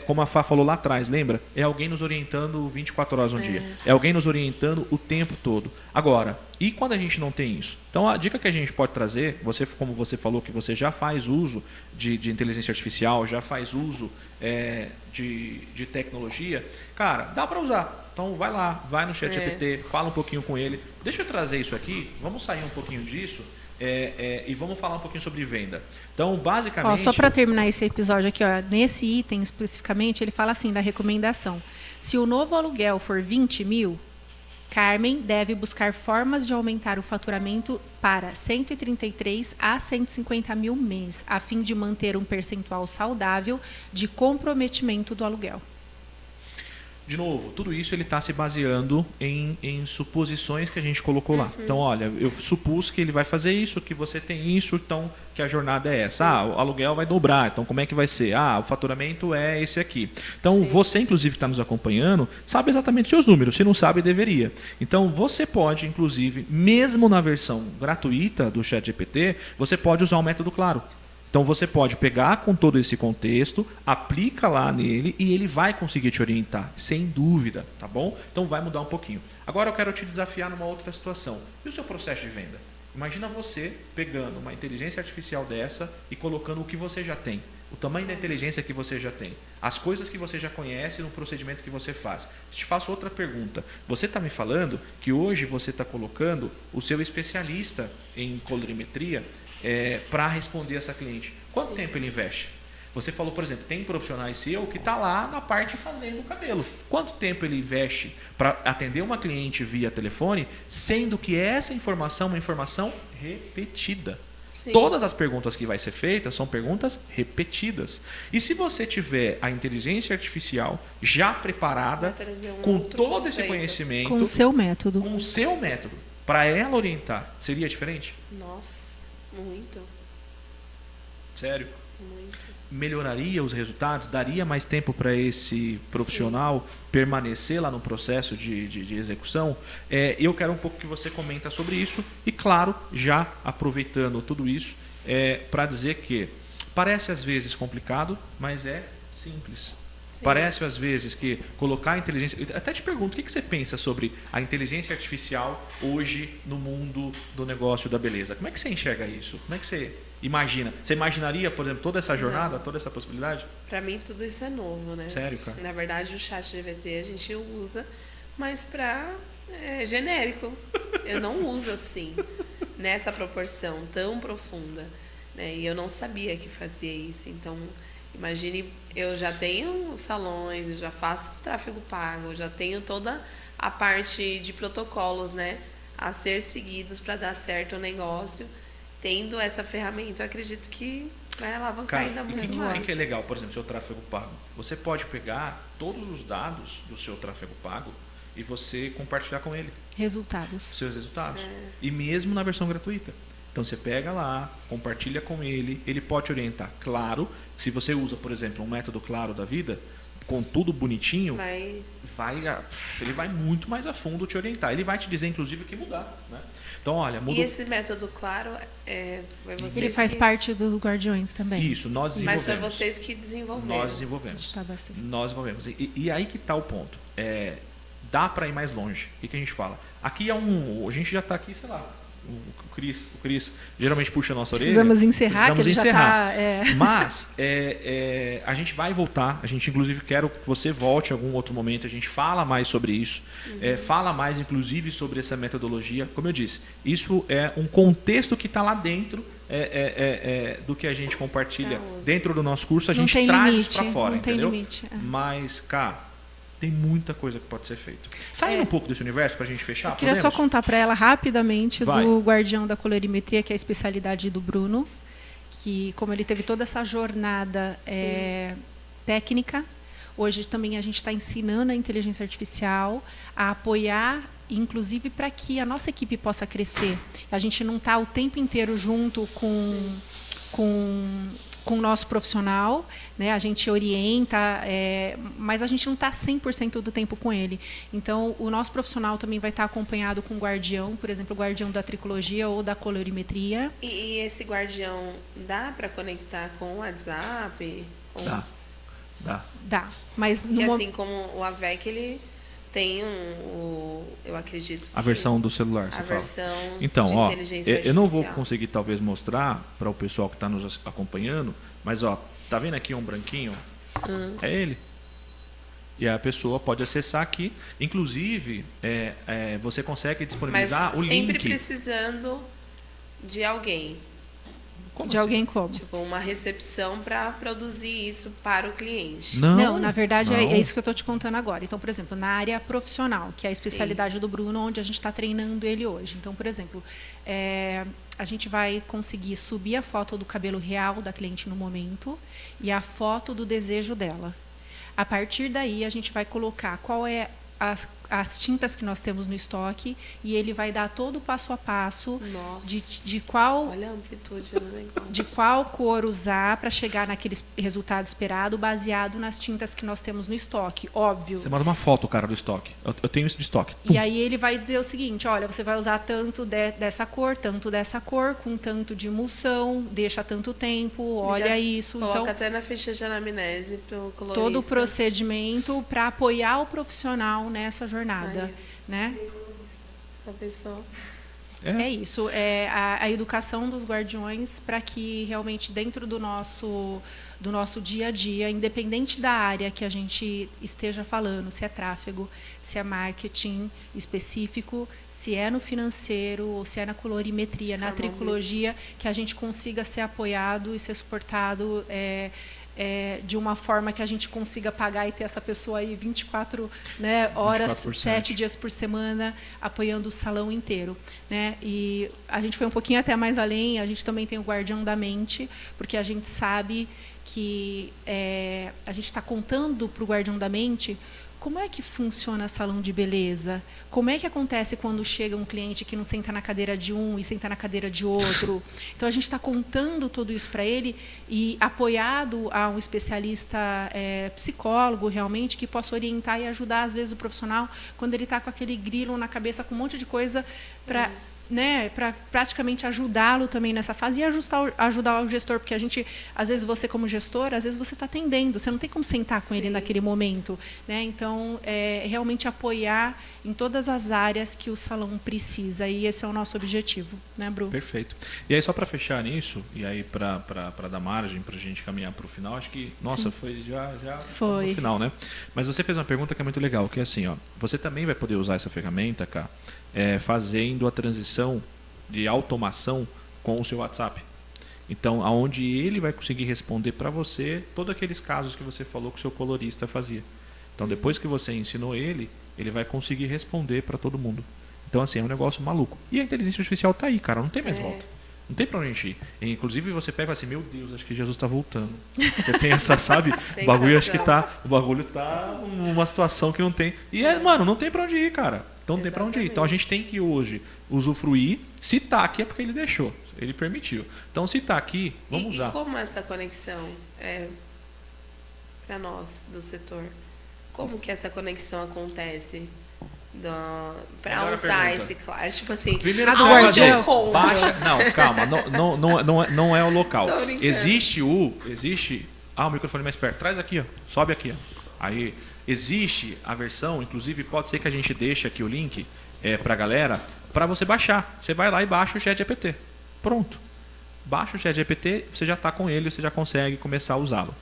como a Fá falou lá atrás, lembra? É alguém nos orientando 24 horas no dia. É alguém nos orientando o tempo todo. Agora, e quando a gente não tem isso? Então, a dica que a gente pode trazer, como você falou que você já faz uso de inteligência artificial, já faz uso de tecnologia, cara, dá para usar. Então, vai lá, vai no ChatGPT, fala um pouquinho com ele. Deixa eu trazer isso aqui, vamos sair um pouquinho disso. E vamos falar um pouquinho sobre venda. Então, basicamente... Ó, só para terminar esse episódio aqui, ó, nesse item especificamente, ele fala assim, da recomendação. Se o novo aluguel for 20 mil, Carmen deve buscar formas de aumentar o faturamento para 133 a 150 mil mês, a fim de manter um percentual saudável de comprometimento do aluguel. De novo, tudo isso ele está se baseando em suposições que a gente colocou lá. Então, olha, eu supus que ele vai fazer isso, que você tem isso, então que a jornada é essa. O aluguel vai dobrar, então como é que vai ser? O faturamento é esse aqui. Então, você, inclusive, que está nos acompanhando, sabe exatamente os seus números. Se não sabe, deveria. Então, você pode, inclusive, mesmo na versão gratuita do ChatGPT, você pode usar o método Claro. Então, você pode pegar com todo esse contexto, aplica lá nele e ele vai conseguir te orientar, sem dúvida, tá bom? Então, vai mudar um pouquinho. Agora, eu quero te desafiar numa outra situação. E o seu processo de venda? Imagina você pegando uma inteligência artificial dessa e colocando o que você já tem, o tamanho da inteligência que você já tem, as coisas que você já conhece no procedimento que você faz. Te faço outra pergunta. Você está me falando que hoje você está colocando o seu especialista em colorimetria para responder essa cliente. Quanto tempo ele investe? Você falou, por exemplo, tem profissionais seu que está lá na parte fazendo o cabelo. Quanto tempo ele investe para atender uma cliente via telefone, sendo que essa informação é uma informação repetida? Sim. Todas as perguntas que vai ser feitas são perguntas repetidas. E se você tiver a inteligência artificial já preparada, Vai trazer um com outro todo esse conceito. conhecimento, Com o seu método. com o seu método, para ela orientar, seria diferente? Nossa, muito, Sério? muito. Melhoraria os resultados? Daria mais tempo para esse profissional permanecer lá no processo de execução? Eu quero um pouco que você comenta sobre isso e, claro, já aproveitando tudo isso, para dizer que parece às vezes complicado, mas é simples. Sim. Parece às vezes que colocar a inteligência... Eu até te pergunto, o que você pensa sobre a inteligência artificial hoje no mundo do negócio da beleza? Como é que você enxerga isso? Como é que você imagina? Você imaginaria, por exemplo, toda essa jornada, toda essa possibilidade? Pra mim tudo isso é novo, né? Sério, cara? Na verdade, o chat GPT a gente usa, mas para genérico. Eu não uso assim, nessa proporção tão profunda, né? E eu não sabia que fazia isso. Então, imagine, eu já tenho salões, eu já faço tráfego pago, eu já tenho toda a parte de protocolos, né, a ser seguidos para dar certo o negócio. Tendo essa ferramenta, eu acredito que vai alavancar ainda muito o mais. que é legal, por exemplo, seu tráfego pago? Você pode pegar todos os dados do seu tráfego pago e você compartilhar com ele Resultados. seus resultados. E mesmo na versão gratuita. Então você pega lá, compartilha com ele, ele pode te orientar. Claro, se você usa, por exemplo, um método claro da vida, com tudo bonitinho, ele vai muito mais a fundo te orientar. Ele vai te dizer, inclusive, o que mudar. Né? Então, olha, muda. E esse método claro foi vocês Ele faz que... parte dos Guardiões também. Isso, nós desenvolvemos. Mas foi vocês que desenvolveram. Nós desenvolvemos. Tá bastante. Nós desenvolvemos. E aí que está o ponto. Dá para ir mais longe. O que a gente fala? Aqui a gente já está aqui, sei lá. O Cris geralmente puxa a nossa orelha. Precisamos encerrar, que ele já está... Mas a gente vai voltar. A gente, inclusive, quero que você volte em algum outro momento. A gente fala mais sobre isso. Fala mais, inclusive, sobre essa metodologia. Como eu disse, isso é um contexto que está lá dentro do que a gente compartilha dentro do nosso curso. A gente traz isso para fora, entendeu? Mas, cara, tem muita coisa que pode ser feito. Saindo um pouco desse universo para a gente fechar, queria só contar para ela rapidamente do Guardião da Colorimetria, que é a especialidade do Bruno, que como ele teve toda essa jornada técnica, hoje também a gente está ensinando a inteligência artificial a apoiar, inclusive para que a nossa equipe possa crescer. A gente não está o tempo inteiro junto com o nosso profissional, né? A gente orienta, mas a gente não está 100% do tempo com ele. Então, o nosso profissional também vai estar acompanhado com o guardião, por exemplo, o guardião da tricologia ou da colorimetria. E esse guardião dá para conectar com o WhatsApp? Dá. Mas que assim como o AVEC, ele tem eu acredito que a versão do celular, você fala. Versão então, de inteligência artificial. Eu não vou conseguir talvez mostrar para o pessoal que está nos acompanhando, mas tá vendo aqui um branquinho? É ele. E a pessoa pode acessar aqui, inclusive você consegue disponibilizar o link. Mas sempre precisando de alguém. Como de assim? Alguém como? Tipo, uma recepção para produzir isso para o cliente. Não, na verdade é isso que eu estou te contando agora. Então, por exemplo, na área profissional, que é a especialidade do Bruno, onde a gente está treinando ele hoje. Então, por exemplo, a gente vai conseguir subir a foto do cabelo real da cliente no momento e a foto do desejo dela. A partir daí, a gente vai colocar qual é as tintas que nós temos no estoque e ele vai dar todo o passo a passo de qual olha a amplitude do negócio. De qual cor usar para chegar naquele resultado esperado baseado nas tintas que nós temos no estoque, óbvio. Você manda uma foto, cara, do estoque. Eu tenho isso de estoque. E aí ele vai dizer o seguinte, olha, você vai usar tanto dessa cor, com tanto de emulsão, deixa tanto tempo, olha já isso. Coloca então, até na ficha de anamnese pro colorista. todo o procedimento para apoiar o profissional nessa jornada, né? É isso, a educação dos guardiões para que realmente dentro do nosso dia a dia, independente da área que a gente esteja falando, se é tráfego, se é marketing específico, se é no financeiro, ou se é na colorimetria, na tricologia, que a gente consiga ser apoiado e ser suportado de uma forma que a gente consiga pagar e ter essa pessoa aí 24, né, horas, 7 dias por semana, apoiando o salão inteiro, né? E a gente foi um pouquinho até mais além, a gente também tem o Guardião da Mente, porque a gente sabe que a gente está contando para o Guardião da Mente como é que funciona salão de beleza, como é que acontece quando chega um cliente que não senta na cadeira de um e senta na cadeira de outro. Então, a gente está contando tudo isso para ele e apoiado a um especialista psicólogo, realmente, que possa orientar e ajudar, às vezes, o profissional quando ele está com aquele grilo na cabeça, com um monte de coisa para... né, para praticamente ajudá-lo também nessa fase e ajudar o gestor, porque a gente, às vezes você como gestor, às vezes você está atendendo, você não tem como sentar com ele naquele momento, né? Então, realmente apoiar em todas as áreas que o salão precisa, e esse é o nosso objetivo, né, Bru? Perfeito. E aí, só para fechar nisso, e aí para dar margem para a gente caminhar para o final, acho que, nossa, foi já foi no final, né? Mas você fez uma pergunta que é muito legal, que é assim, ó, você também vai poder usar essa ferramenta, cara, fazendo a transição de automação com o seu WhatsApp. Então, aonde ele vai conseguir responder para você todos aqueles casos que você falou que o seu colorista fazia. Então, depois que você ensinou ele vai conseguir responder para todo mundo. Então, assim, é um negócio maluco. E a inteligência artificial tá aí, cara, não tem mais volta. Não tem pra onde a gente ir. E, inclusive, você pega assim, meu Deus, acho que Jesus está voltando. Você tem essa, sabe? O bagulho tá numa situação que não tem. E, mano, não tem pra onde ir, cara. Então não tem pra onde ir. Então a gente tem que hoje usufruir. Se tá aqui é porque ele deixou, ele permitiu. Então se tá aqui, vamos usar. E como essa conexão para nós do setor? Como que essa conexão acontece? Para usar esse claro, tipo assim, primeiro baixa. Não, calma, não é o local. Existe o microfone mais perto. Traz aqui, ó. Sobe aqui, ó. Aí existe a versão, inclusive pode ser que a gente deixe aqui o link para a galera, para você baixar. Você vai lá e baixa o ChatGPT. Pronto. Baixa o ChatGPT, você já está com ele, você já consegue começar a usá-lo.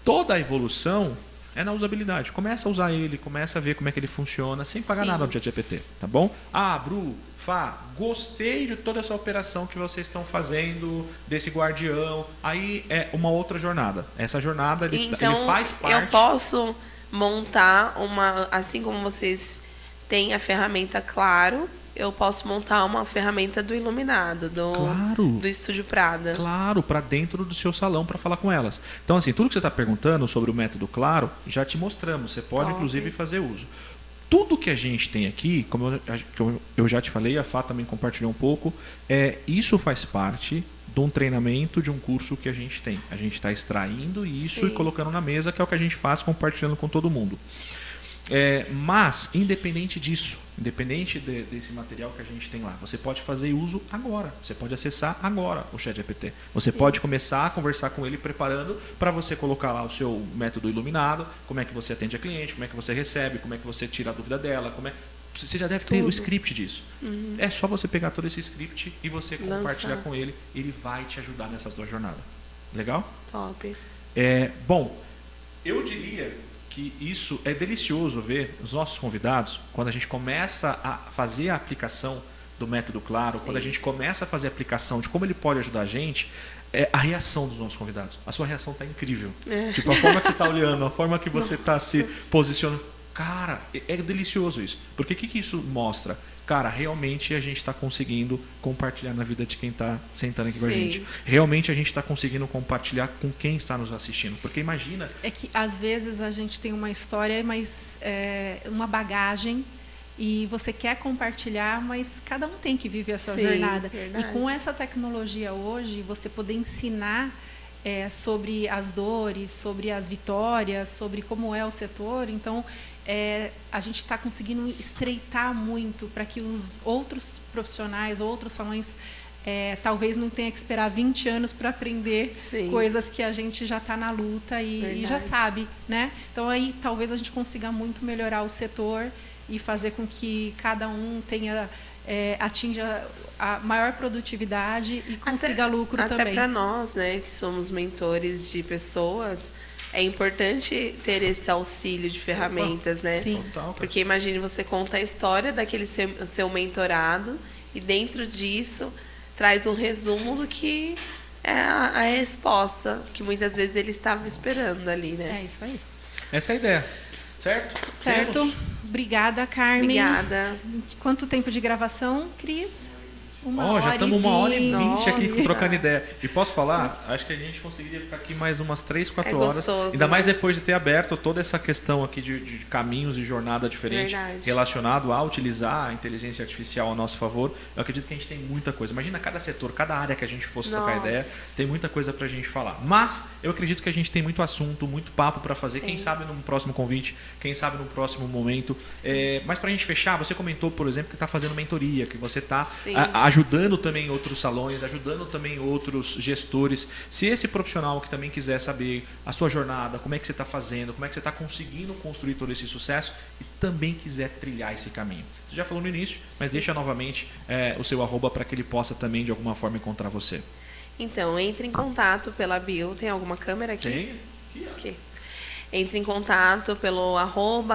Toda a evolução é na usabilidade. Começa a usar ele, começa a ver como é que ele funciona, sem pagar nada no ChatGPT, tá bom? Bru, Fá, gostei de toda essa operação que vocês estão fazendo, desse guardião. Aí é uma outra jornada. Essa jornada, ele faz parte... eu posso montar assim como vocês têm a ferramenta Claro, eu posso montar uma ferramenta do Iluminado, do Estúdio Prada. Claro, para dentro do seu salão para falar com elas. Então, assim, tudo que você está perguntando sobre o método Claro, já te mostramos. Você pode, inclusive, fazer uso. Tudo que a gente tem aqui, como eu já te falei, a Fá também compartilhou um pouco, isso faz parte de um treinamento, de um curso que a gente tem. A gente está extraindo isso e colocando na mesa, que é o que a gente faz, compartilhando com todo mundo. Mas, independente disso, independente desse material que a gente tem lá, você pode fazer uso agora. Você pode acessar agora o ChatGPT. Você pode começar a conversar com ele, preparando para você colocar lá o seu método iluminado, como é que você atende a cliente, como é que você recebe, como é que você tira a dúvida dela, você já deve ter o script disso. É só você pegar todo esse script e você compartilhar com ele. Ele vai te ajudar nessas duas jornadas. Legal? Top. Bom, eu diria que isso é delicioso ver os nossos convidados, quando a gente começa a fazer a aplicação do método Claro, quando a gente começa a fazer a aplicação de como ele pode ajudar a gente, a reação dos nossos convidados. A sua reação está incrível. Tipo, a forma que você está olhando, a forma que você está se posicionando. Cara, é delicioso isso. Porque o que isso mostra? Cara, realmente a gente está conseguindo compartilhar na vida de quem está sentando aqui com a gente. Realmente a gente está conseguindo compartilhar com quem está nos assistindo. Porque imagina... É que às vezes a gente tem uma história, mas uma bagagem, e você quer compartilhar, mas cada um tem que viver a sua jornada. Verdade. E com essa tecnologia hoje, você poder ensinar sobre as dores, sobre as vitórias, sobre como é o setor, então... a gente está conseguindo estreitar muito para que os outros profissionais, outros salões, talvez não tenha que esperar 20 anos para aprender coisas que a gente já está na luta e já sabe, né? Então aí talvez a gente consiga muito melhorar o setor e fazer com que cada um atinja a maior produtividade e consiga lucro também. Até para nós, né, que somos mentores de pessoas, é importante ter esse auxílio de ferramentas, né? Sim. Porque imagine, você conta a história daquele seu mentorado e dentro disso traz um resumo do que é a resposta que muitas vezes ele estava esperando ali, né? É isso aí. Essa é a ideia, certo? Certo. Temos? Obrigada, Carmen. Obrigada. Quanto tempo de gravação, Cris? Já estamos 1h20 aqui Nossa. trocando ideia. E posso falar? Acho que a gente conseguiria ficar aqui mais umas 3, 4 horas. Gostoso, Ainda mais né? depois de ter aberto toda essa questão aqui de caminhos e jornada diferente Verdade. relacionado a utilizar a inteligência artificial a nosso favor. Eu acredito que a gente tem muita coisa. Imagina cada setor, cada área que a gente fosse trocar Nossa. ideia, tem muita coisa pra gente falar. Mas eu acredito que a gente tem muito assunto, muito papo pra fazer. Quem sabe num próximo convite, quem sabe num próximo momento. Mas pra gente fechar, você comentou, por exemplo, que está fazendo mentoria, que você está Sim. ajudando também outros salões, ajudando também outros gestores. Se esse profissional que também quiser saber a sua jornada, como é que você está fazendo, como é que você está conseguindo construir todo esse sucesso e também quiser trilhar esse caminho. Você já falou no início, mas deixa novamente o seu @ para que ele possa também de alguma forma encontrar você. Então, entre em contato pela bio. Tem alguma câmera aqui? Tem? Aqui. Entre em contato pelo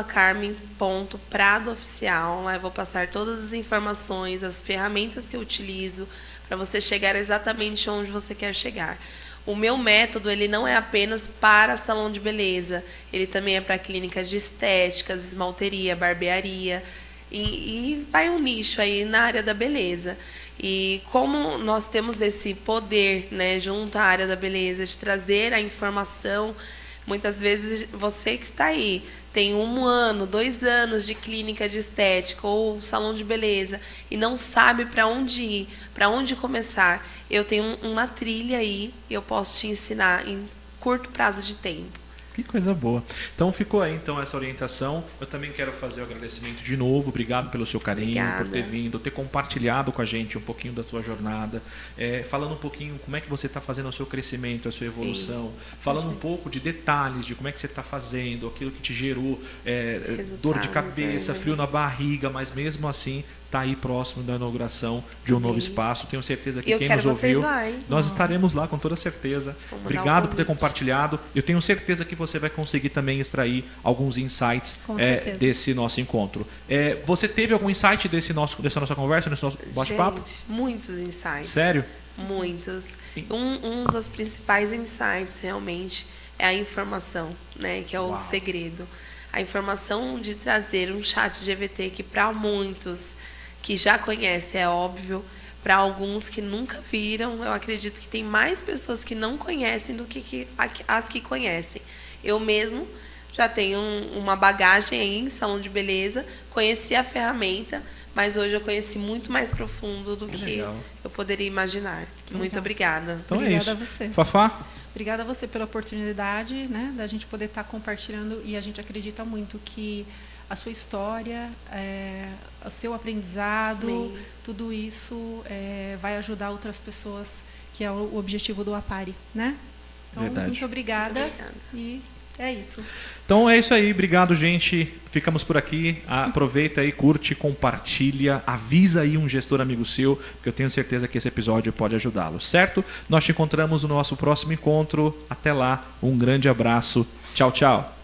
@carmen.pradooficial. Lá eu vou passar todas as informações, as ferramentas que eu utilizo para você chegar exatamente onde você quer chegar. O meu método, ele não é apenas para salão de beleza. Ele também é para clínicas de estéticas, esmalteria, barbearia. E vai um nicho aí na área da beleza. E como nós temos esse poder, né, junto à área da beleza, de trazer a informação. Muitas vezes você que está aí tem 1 ano, 2 anos de clínica de estética ou salão de beleza e não sabe para onde ir, para onde começar. Eu tenho uma trilha aí e eu posso te ensinar em curto prazo de tempo. Que coisa boa. Então ficou aí então essa orientação. Eu também quero fazer o agradecimento de novo. Obrigado pelo seu carinho, Obrigada. por ter vindo, ter compartilhado com a gente um pouquinho da sua jornada, falando um pouquinho como é que você está fazendo o seu crescimento, a sua evolução, falando um pouco de detalhes de como é que você está fazendo, aquilo que te gerou dor de cabeça, né? frio na barriga, mas mesmo assim está aí próximo da inauguração de um novo espaço. Tenho certeza que Eu quem quero nos ouviu, vocês lá, hein? nós estaremos lá com toda certeza. Vamos dar um Obrigado por ter convite. compartilhado. Eu tenho certeza que você vai conseguir também extrair alguns insights Com certeza. desse nosso encontro. Você teve algum insight dessa nossa conversa, desse nosso bate-papo? Gente, muitos insights. Sério? Muitos. Um dos principais insights realmente é a informação, né, que é o segredo. A informação de trazer um chat GVT que para muitos que já conhecem é óbvio, para alguns que nunca viram, eu acredito que tem mais pessoas que não conhecem do que as que conhecem. Eu mesmo já tenho uma bagagem aí em salão de beleza, conheci a ferramenta, mas hoje eu conheci muito mais profundo do que legal. eu poderia imaginar. Muito obrigada. Então Obrigada é a isso. você. Fafá? Obrigada a você pela oportunidade, né, da gente poder estar compartilhando, e a gente acredita muito que a sua história, o seu aprendizado, Amém. tudo isso vai ajudar outras pessoas, que é o objetivo do Apari, né? Então, Verdade. muito obrigada. Muito obrigada. E é isso. Então é isso aí. Obrigado, gente. Ficamos por aqui. Aproveita aí, curte, compartilha, avisa aí um gestor amigo seu, porque eu tenho certeza que esse episódio pode ajudá-lo, certo? Nós te encontramos no nosso próximo encontro. Até lá. Um grande abraço. Tchau, tchau.